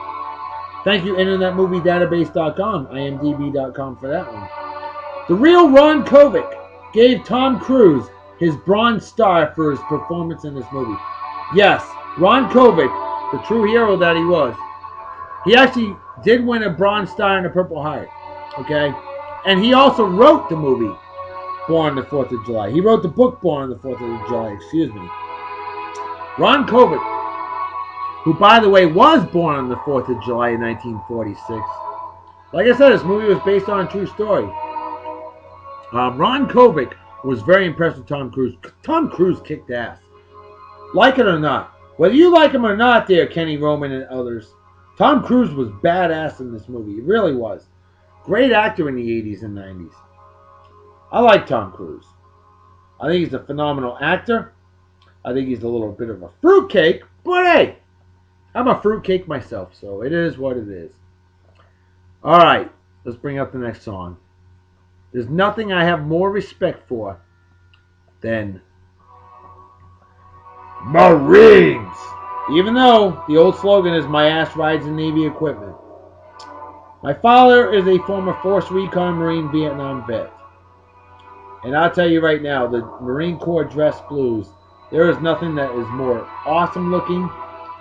Thank you, InternetMovieDatabase.com, IMDb.com for that one. The real Ron Kovic gave Tom Cruise his Bronze Star for his performance in this movie. Yes, Ron Kovic, the true hero that he was, he actually did win a Bronze Star and a Purple Heart. Okay? And he also wrote the movie Born on the 4th of July. He wrote the book Born on the 4th of July, excuse me. Ron Kovic, who, by the way, was born on the 4th of July in 1946. Like I said, this movie was based on a true story. Ron Kovic was very impressed with Tom Cruise. Tom Cruise kicked ass. Like it or not. Whether you like him or not there, Kenny Roman and others, Tom Cruise was badass in this movie. He really was. Great actor in the 80s and 90s. I like Tom Cruise. I think he's a phenomenal actor. I think he's a little bit of a fruitcake, but hey, I'm a fruitcake myself, so it is what it is. Alright, let's bring up the next song. There's nothing I have more respect for than Marines. Even though the old slogan is my ass rides in Navy equipment. My father is a former Force Recon Marine Vietnam vet. And I'll tell you right now, the Marine Corps dress blues, there is nothing that is more awesome looking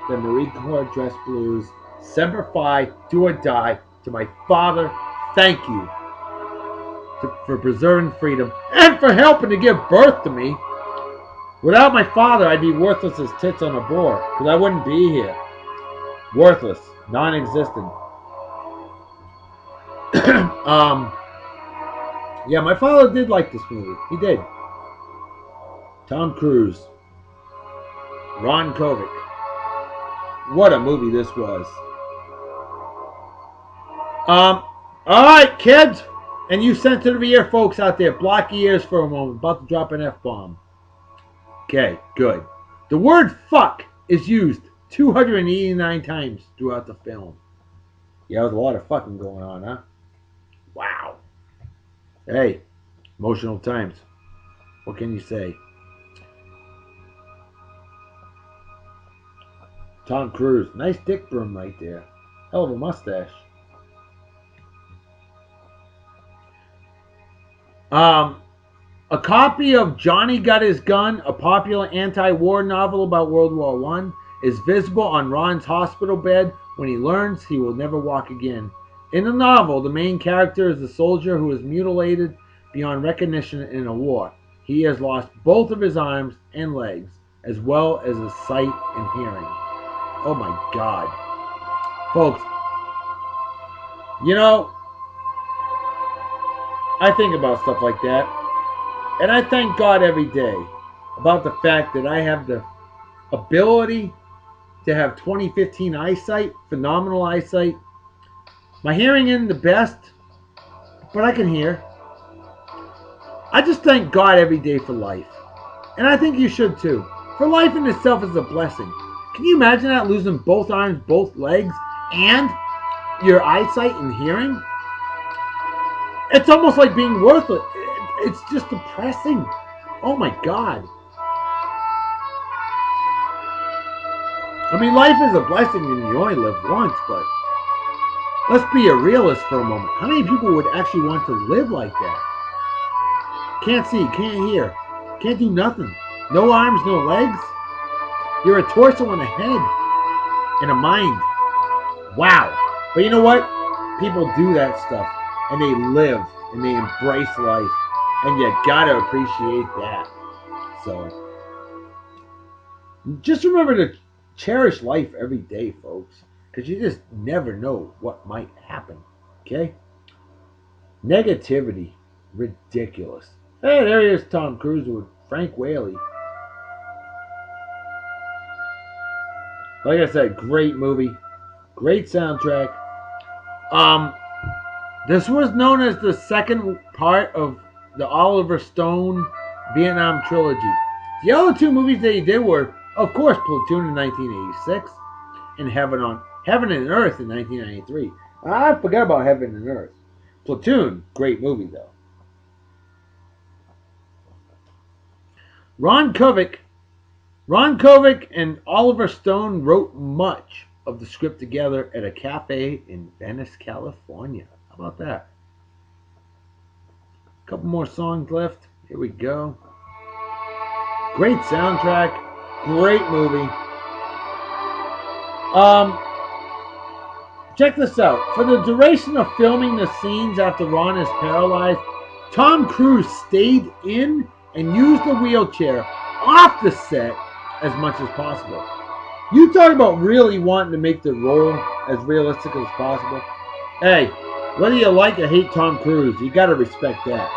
than Marine Corps dress blues. Semper Fi, do or die. To my father, thank you for preserving freedom and for helping to give birth to me. Without my father, I'd be worthless as tits on a board, because I wouldn't be here. Worthless, non-existent. Yeah, my father did like this movie. He did. Tom Cruise. Ron Kovic. What a movie this was. Alright, kids. And you sensitive ear folks out there, block your ears for a moment. About to drop an F-bomb. Okay, good. The word fuck is used 289 times throughout the film. Yeah, there's a lot of fucking going on, huh? Wow. Hey, emotional times. What can you say? Tom Cruise. Nice dick broom right there. Hell of a mustache. A copy of Johnny Got His Gun, a popular anti-war novel about World War I, is visible on Ron's hospital bed when he learns he will never walk again. In the novel, the main character is a soldier who is mutilated beyond recognition in a war. He has lost both of his arms and legs, as well as his sight and hearing. Oh my God. Folks, you know, I think about stuff like that. And I thank God every day about the fact that I have the ability to have 2015 eyesight, phenomenal eyesight. My hearing isn't the best, but I can hear. I just thank God every day for life. And I think you should too. For life in itself is a blessing. Can you imagine that, losing both arms, both legs, and your eyesight and hearing? It's almost like being worthless. It's just depressing. Oh my God. I mean, life is a blessing and you only live once, but let's be a realist for a moment. How many people would actually want to live like that? Can't see, can't hear, can't do nothing. No arms, no legs. You're a torso and a head and a mind. Wow. But you know what? People do that stuff and they live and they embrace life. And you gotta appreciate that. So, just remember to cherish life every day, folks. Because you just never know what might happen. Okay? Negativity. Ridiculous. Hey, there he is, Tom Cruise with Frank Whaley. Like I said, great movie. Great soundtrack. This was known as the second part of the Oliver Stone Vietnam trilogy. The other two movies that he did were, of course, Platoon in 1986 and Heaven and Earth in 1993. I forgot about Heaven and Earth. Platoon, great movie though. Ron Kovic and Oliver Stone wrote much of the script together at a cafe in Venice, California. How about that? Couple more songs left. Here we go. Great soundtrack. Great movie. Um, check this out. For the duration of filming the scenes after Ron is paralyzed, Tom Cruise stayed in and used the wheelchair off the set as much as possible. You talk about really wanting to make the role as realistic as possible. Hey, whether you like or hate Tom Cruise, you gotta respect that.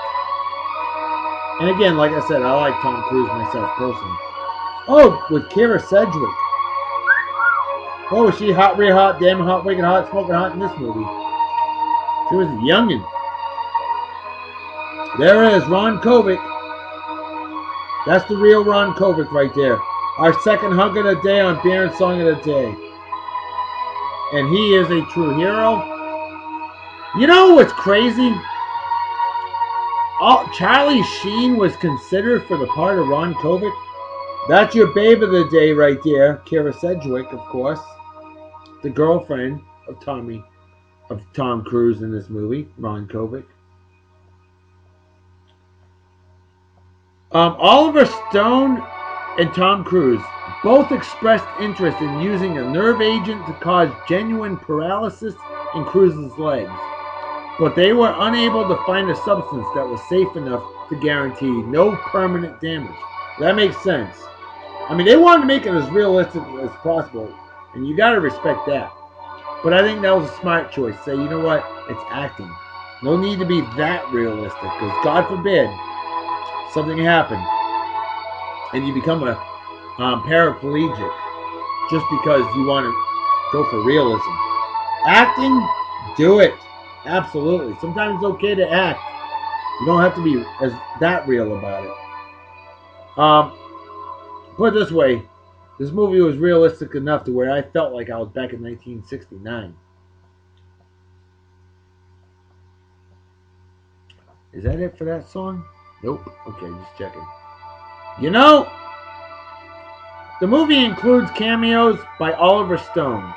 And again, like I said, I like Tom Cruise myself personally. Oh, with Kira Sedgwick. Oh, was she hot, real hot, damn hot, wicked hot, smoking hot in this movie? She was a youngin'. There is Ron Kovic. That's the real Ron Kovic right there. Our second hug of the day on Beer and Song of the Day. And he is a true hero. You know what's crazy? Charlie Sheen was considered for the part of Ron Kovic. That's your babe of the day right there. Kira Sedgwick, of course. The girlfriend of Tom Cruise in this movie, Ron Kovic. Oliver Stone and Tom Cruise both expressed interest in using a nerve agent to cause genuine paralysis in Cruise's legs, but they were unable to find a substance that was safe enough to guarantee no permanent damage. That makes sense. I mean, they wanted to make it as realistic as possible, and you gotta respect that. But I think that was a smart choice. Say, you know what? It's acting. No need to be that realistic, because God forbid something happened and you become a paraplegic just because you want to go for realism. Acting, do it. Absolutely. Sometimes it's okay to act. You don't have to be as that real about it. Put it this way, this movie was realistic enough to where I felt like I was back in 1969. Is that it for that song? Nope. Okay, just checking. You know, the movie includes cameos by Oliver Stone.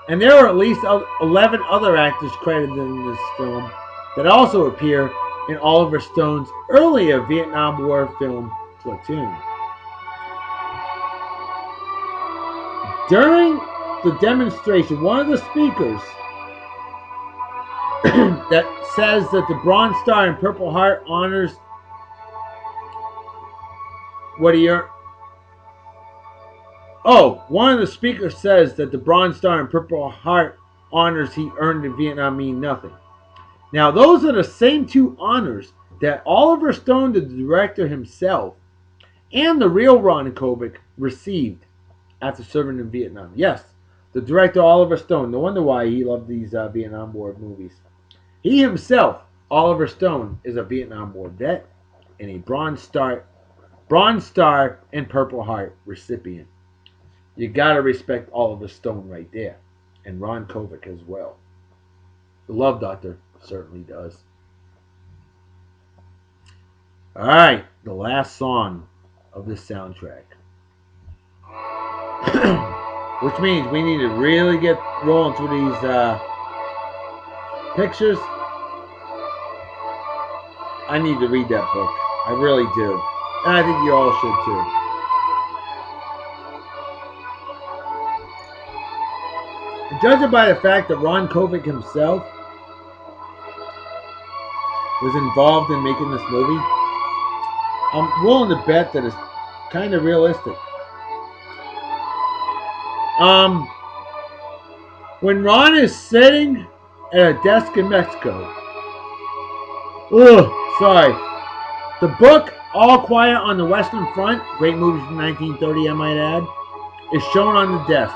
And there are at least 11 other actors credited in this film that also appear in Oliver Stone's earlier Vietnam War film, Platoon. During the demonstration, one of the speakers that says that the Bronze Star and Purple Heart honors what he earned. Oh, one of the speakers says that the Bronze Star and Purple Heart honors he earned in Vietnam mean nothing. Now, those are the same two honors that Oliver Stone, the director himself, and the real Ron Kovic received after serving in Vietnam. Yes, the director Oliver Stone. No wonder why he loved these Vietnam War movies. He himself, Oliver Stone, is a Vietnam War vet and a Bronze Star and Purple Heart recipient. You gotta respect Oliver Stone right there, and Ron Kovic as well. The Love Doctor certainly does. All right, the last song of this soundtrack, which means we need to really get rolling through these pictures. I need to read that book. I really do. And I think you all should too. Judging by the fact that Ron Kovic himself was involved in making this movie, I'm willing to bet that it's kind of realistic. When Ron is sitting at a desk in Mexico, the book All Quiet on the Western Front, great movie from 1930 I might add, is shown on the desk.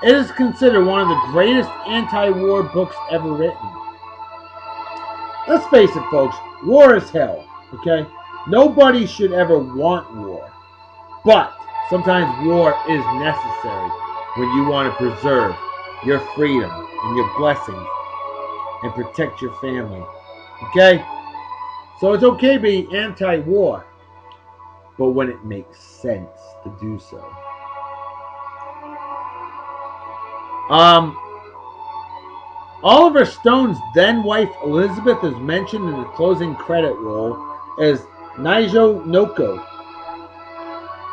It is considered one of the greatest anti-war books ever written. Let's face it, folks, war is hell, okay? Nobody should ever want war. But sometimes war is necessary when you want to preserve your freedom and your blessings and protect your family, okay? So it's okay to be anti-war, but when it makes sense to do so. Oliver Stone's then-wife Elizabeth is mentioned in the closing credit roll as Naijo Noko.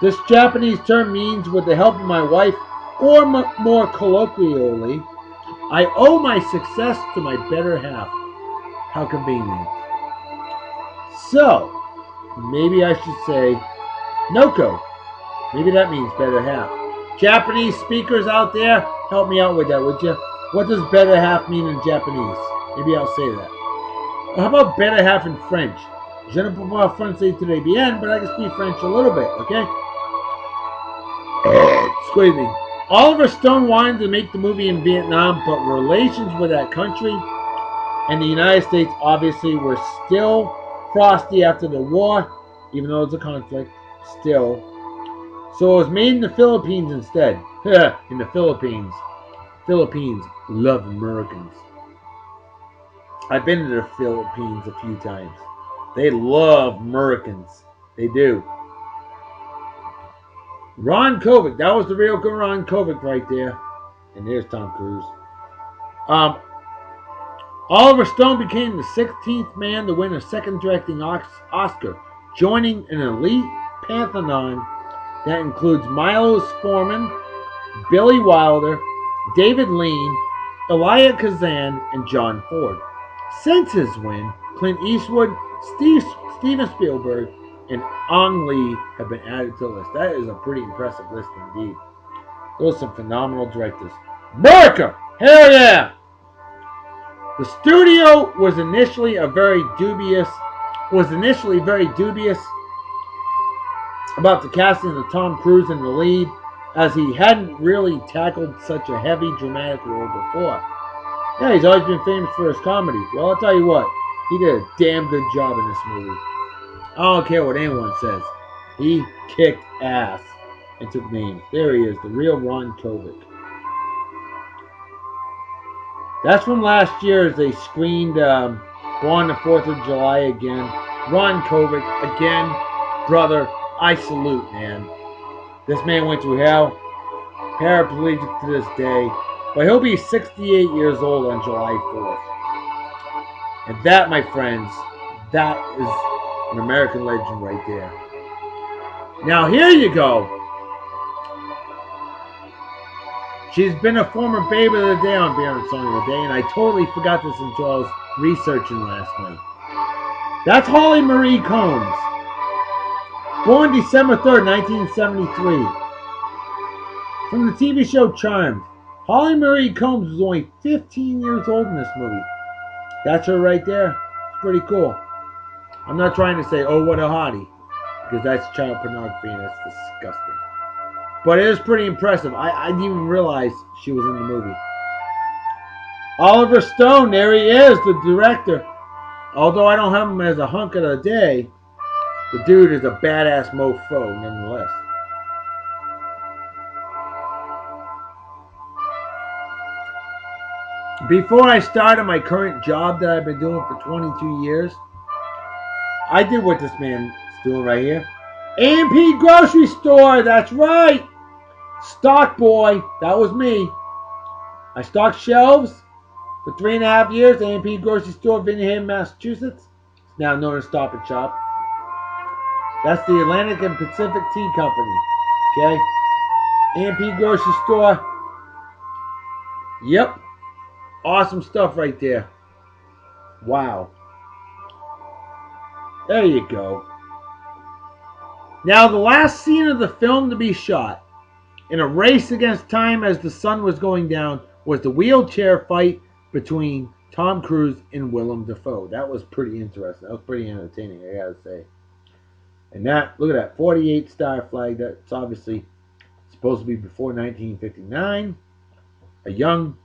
This Japanese term means, with the help of my wife, Or more colloquially, I owe my success to my better half. How convenient. So, maybe I should say Noko. Maybe that means better half. Japanese speakers out there, help me out with that, would you? What does better half mean in Japanese? Maybe I'll say that. How about better half in French? Je ne peux pas français très bien, but I can speak French a little bit, okay? Excuse me. Oliver Stone wanted to make the movie in Vietnam, but relations with that country and the United States obviously were still frosty after the war, even though it's a conflict, still. So it was made in the Philippines instead. In the Philippines. Philippines love Americans. I've been to the Philippines a few times. They love Americans. They do. Ron Kovic. That was the real good Ron Kovic right there. And there's Tom Cruise. Oliver Stone became the 16th man to win a second directing Oscar, joining an elite pantheon that includes Milos Forman, Billy Wilder, David Lean, Elia Kazan, and John Ford. Since his win, Clint Eastwood, Steven Spielberg, and Ang Lee have been added to the list. That is a pretty impressive list indeed. Those are some phenomenal directors. America! Hell yeah! The studio was initially very dubious about the casting of Tom Cruise in the lead, as he hadn't really tackled such a heavy dramatic role before. Yeah, he's always been famous for his comedy. Well, I'll tell you what, he did a damn good job in this movie. I don't care what anyone says. He kicked ass and took names. There he is, the real Ron Kovic. That's from last year as they screened on the 4th of July again. Ron Kovic, again, brother, I salute, man. This man went through hell, paraplegic to this day, but he'll be 68 years old on July 4th. And that, my friends, that is an American legend right there. Now, here you go. She's been a former babe of the day on Beer and Song of the Day, and I totally forgot this until I was researching last night. That's Holly Marie Combs. Born December 3rd, 1973. From the TV show Charmed. Holly Marie Combs was only 15 years old in this movie. That's her right there. It's pretty cool. I'm not trying to say, oh, what a hottie, because that's child pornography and that's disgusting. But it is pretty impressive. I didn't even realize she was in the movie. Oliver Stone, there he is, the director. Although I don't have him as a hunk of the day, the dude is a badass mofo nonetheless. Before I started my current job that I've been doing for 22 years, I did what this man is doing right here. A&P Grocery Store, that's right. Stock boy, that was me. I stocked shelves for 3.5 years. A&P Grocery Store, Vineyard, Massachusetts. It's now known as Stop and Shop. That's the Atlantic and Pacific Tea Company. Okay? A&P Grocery Store. Yep. Awesome stuff right there. Wow. There you go. Now, the last scene of the film to be shot, in a race against time as the sun was going down, was the wheelchair fight between Tom Cruise and Willem Dafoe. That was pretty interesting. That was pretty entertaining, I gotta say. And that, look at that, 48 star flag. That's obviously supposed to be before 1959. A young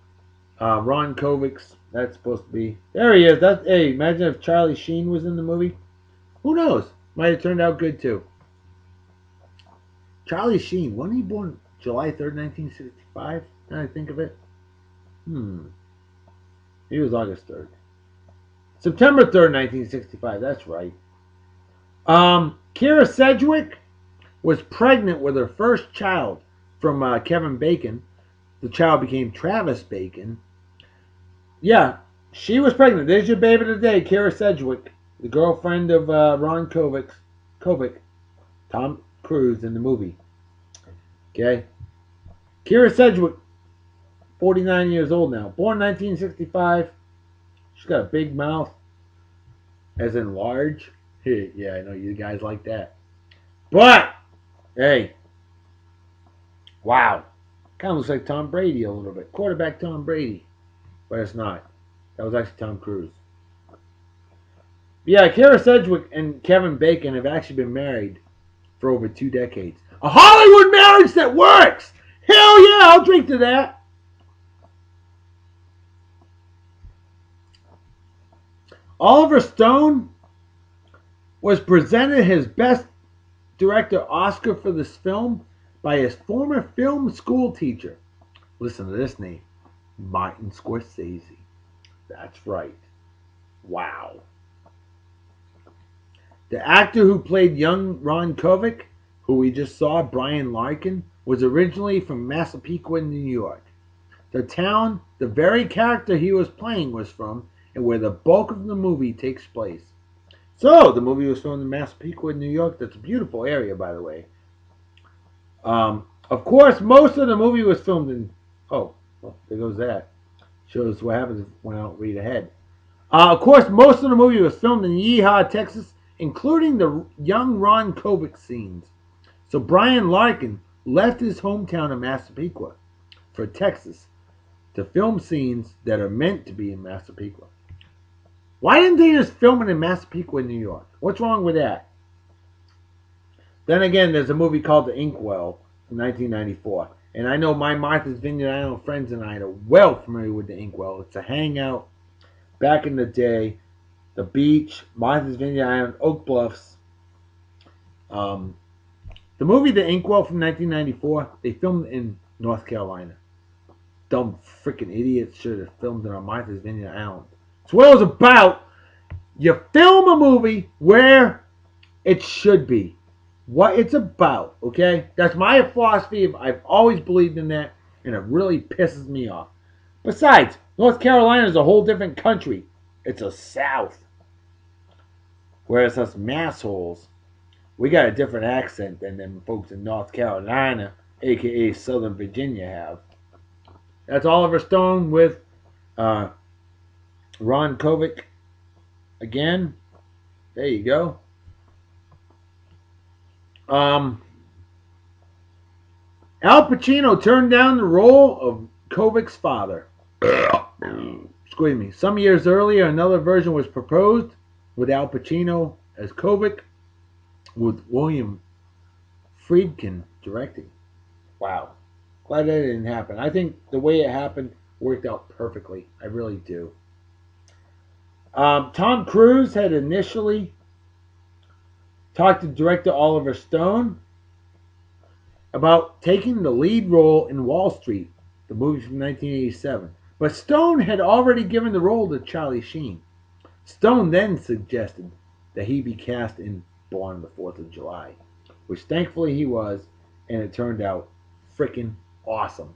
Ron Kovic. That's supposed to be. There he is. That's, hey, imagine if Charlie Sheen was in the movie. Who knows? Might have turned out good too. Charlie Sheen, wasn't he born July 3rd, 1965? Now I think of it. He was August 3rd. September 3rd, 1965. That's right. Kira Sedgwick was pregnant with her first child from Kevin Bacon. The child became Travis Bacon. Yeah, she was pregnant. There's your baby today, Kira Sedgwick, the girlfriend of Ron Kovic, Tom Cruise in the movie. Okay? Kira Sedgwick, 49 years old now. Born 1965. She's got a big mouth, as in large. Yeah, I know you guys like that. But, hey, wow. Kind of looks like Tom Brady a little bit. Quarterback Tom Brady. But it's not. That was actually Tom Cruise. Yeah, Kara Sedgwick and Kevin Bacon have actually been married for over 2 decades. A Hollywood marriage that works! Hell yeah, I'll drink to that. Oliver Stone was presented his Best Director Oscar for this film by his former film school teacher. Listen to this name, Martin Scorsese. That's right. Wow. The actor who played young Ron Kovic, who we just saw, Brian Larkin, was originally from Massapequa, New York. The town the very character he was playing was from, and where the bulk of the movie takes place. So, the movie was filmed in Massapequa, New York. That's a beautiful area, by the way. Of course, most of the movie was filmed in... Oh, well, there goes that. Shows what happens when I don't read ahead. Of course, most of the movie was filmed in Yeehaw, Texas, including the young Ron Kovic scenes. So Brian Larkin left his hometown of Massapequa for Texas to film scenes that are meant to be in Massapequa. Why didn't they just film it in Massapequa, New York? What's wrong with that? Then again, there's a movie called The Inkwell from 1994. And I know my Martha's Vineyard Island friends and I are well familiar with The Inkwell. It's a hangout back in the day. The beach, Martha's Vineyard Island, Oak Bluffs. The movie The Inkwell from 1994, they filmed in North Carolina. Dumb freaking idiots should have filmed it on Martha's Vineyard Island. It's what it was about. You film a movie where it should be. What it's about, okay? That's my philosophy. I've always believed in that, and it really pisses me off. Besides, North Carolina is a whole different country. It's a South. Whereas us massholes, we got a different accent than them folks in North Carolina, aka Southern Virginia, have. That's Oliver Stone with Ron Kovic again. There you go. Al Pacino turned down the role of Kovic's father. Excuse me. Some years earlier, another version was proposed with Al Pacino as Kovic, with William Friedkin directing. Wow. Glad that didn't happen. I think the way it happened worked out perfectly. I really do. Tom Cruise had initially talked to director Oliver Stone about taking the lead role in Wall Street, the movie from 1987. But Stone had already given the role to Charlie Sheen. Stone then suggested that he be cast in Born on the 4th of July, which thankfully he was, and it turned out freaking awesome.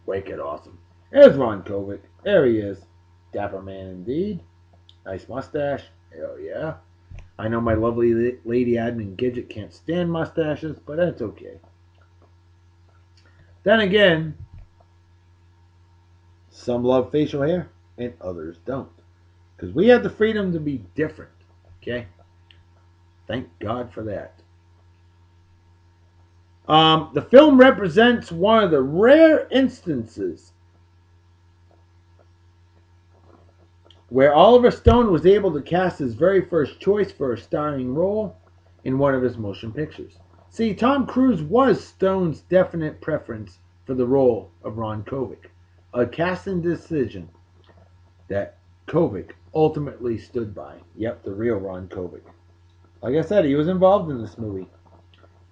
Wicked awesome. There's Ron Kovic. There he is. Dapper man indeed. Nice mustache. Hell yeah. I know my lovely lady admin Gidget can't stand mustaches, but that's okay. Then again, some love facial hair and others don't. Because we have the freedom to be different. Okay? Thank God for that. The film represents one of the rare instances where Oliver Stone was able to cast his very first choice for a starring role in one of his motion pictures. See, Tom Cruise was Stone's definite preference for the role of Ron Kovic, a casting decision that Kovic ultimately stood by. Yep, the real Ron Kovic. Like I said, he was involved in this movie,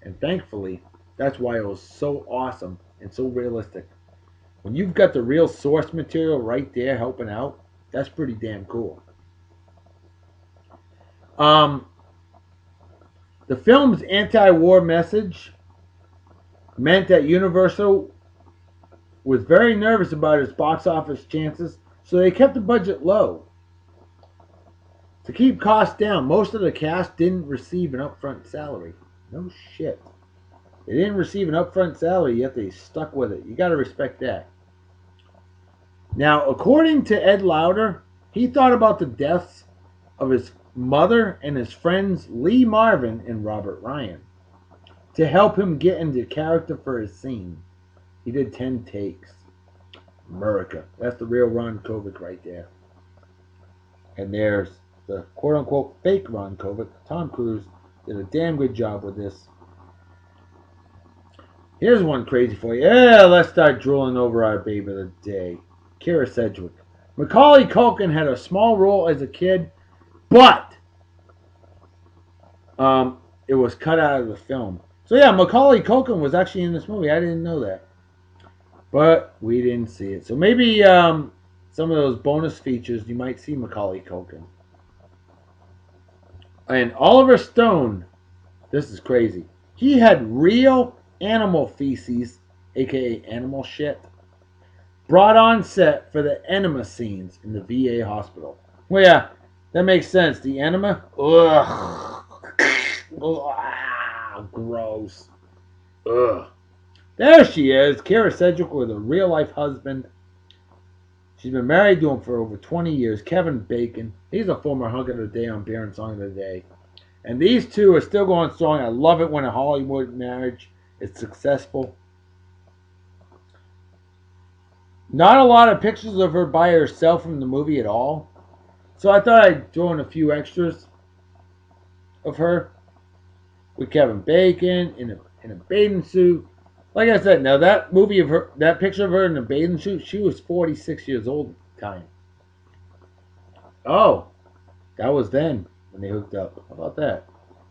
and thankfully, that's why it was so awesome and so realistic. When you've got the real source material right there helping out, that's pretty damn cool. The film's anti-war message meant that Universal was very nervous about its box office chances, so they kept the budget low. To keep costs down, most of the cast didn't receive an upfront salary. No shit. They didn't receive an upfront salary, yet they stuck with it. You got to respect that. Now, according to Ed Lauder, he thought about the deaths of his mother and his friends Lee Marvin and Robert Ryan to help him get into character for his scene. He did 10 takes. America. That's the real Ron Kovic right there. And there's the quote-unquote fake Ron Kovic. Tom Cruise did a damn good job with this. Here's one crazy for you. Yeah, let's start drooling over our baby of the day. Kira Sedgwick. Macaulay Culkin had a small role as a kid, but it was cut out of the film. So yeah, Macaulay Culkin was actually in this movie. I didn't know that. But we didn't see it. So maybe some of those bonus features you might see Macaulay Culkin. And Oliver Stone, this is crazy. He had real animal feces, aka animal shit, brought on set for the enema scenes in the VA hospital. Well, yeah, that makes sense. The enema? Ugh. Ugh. Gross. Ugh. There she is, Kira Sedgwick with a real-life husband. She's been married to him for over 20 years, Kevin Bacon. He's a former hunk of the day on Beer and Song of the Day. And these two are still going strong. I love it when a Hollywood marriage is successful. Not a lot of pictures of her by herself from the movie at all. So I thought I'd throw in a few extras of her with Kevin Bacon in a bathing suit. Like I said, now that movie of her, that picture of her in a bathing suit, she was 46 years old at the time. Oh, that was then when they hooked up. How about that?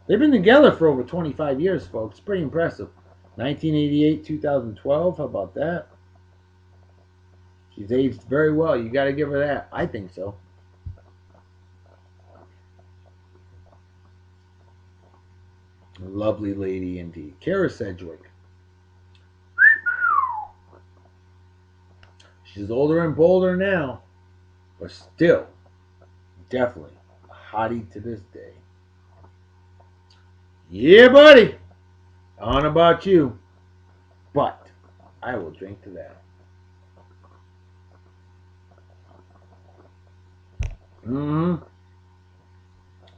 They've been together for over 25 years, folks. Pretty impressive. 1988, 2012. How about that? She's aged very well. You got to give her that. I think so. A lovely lady indeed. Kira Sedgwick. She's older and bolder now, but still, definitely a hottie to this day. Yeah, buddy. I don't know about you, but I will drink to that.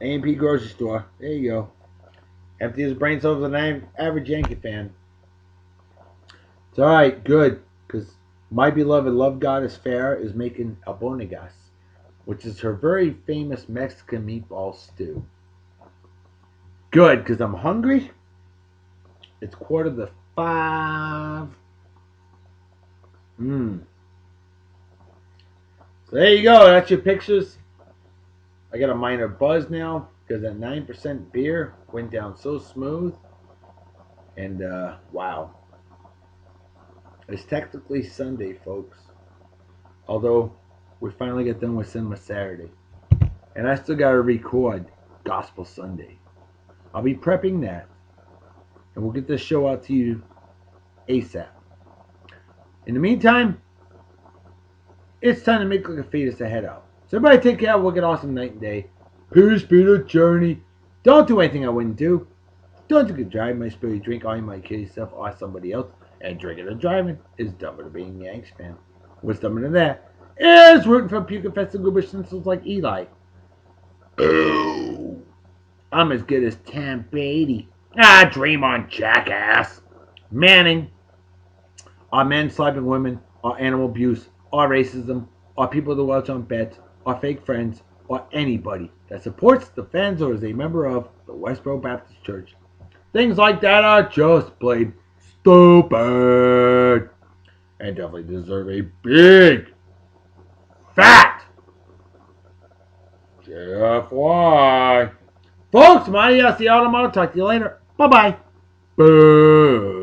A&P grocery store. There you go. Empty his brain cells with an average Yankee fan. It's alright, good, because my beloved love goddess Farrah is making albóndigas, which is her very famous Mexican meatball stew. Good, because I'm hungry. It's 4:45. So there you go. That's your pictures. I got a minor buzz now because that 9% beer went down so smooth. And wow. It's technically Sunday, folks. Although we finally got done with Cinema Saturday. And I still got to record Gospel Sunday. I'll be prepping that. And we'll get this show out to you ASAP. In the meantime, it's time to make like a fetus to head out. So everybody take care. We'll get awesome night and day. Peace be the journey. Don't do anything I wouldn't do. Don't take a drive, my spirit drink, all you might kill yourself or somebody else. And drinking and driving is dumber than being a Yanks fan. What's dumber than that is rooting for puke-infested goober stencils like Eli. Ooh. I'm as good as Tom Brady. Dream on, jackass. Manning. Are men slapping women, or animal abuse, or racism, or people that watch on bets, or fake friends, or anybody that supports the fans or is a member of the Westboro Baptist Church. Things like that are just plain stupid and definitely deserve a big, fat JFY. Folks, Mighty S. the Automotive. Talk to you later. Bye-bye. Boo.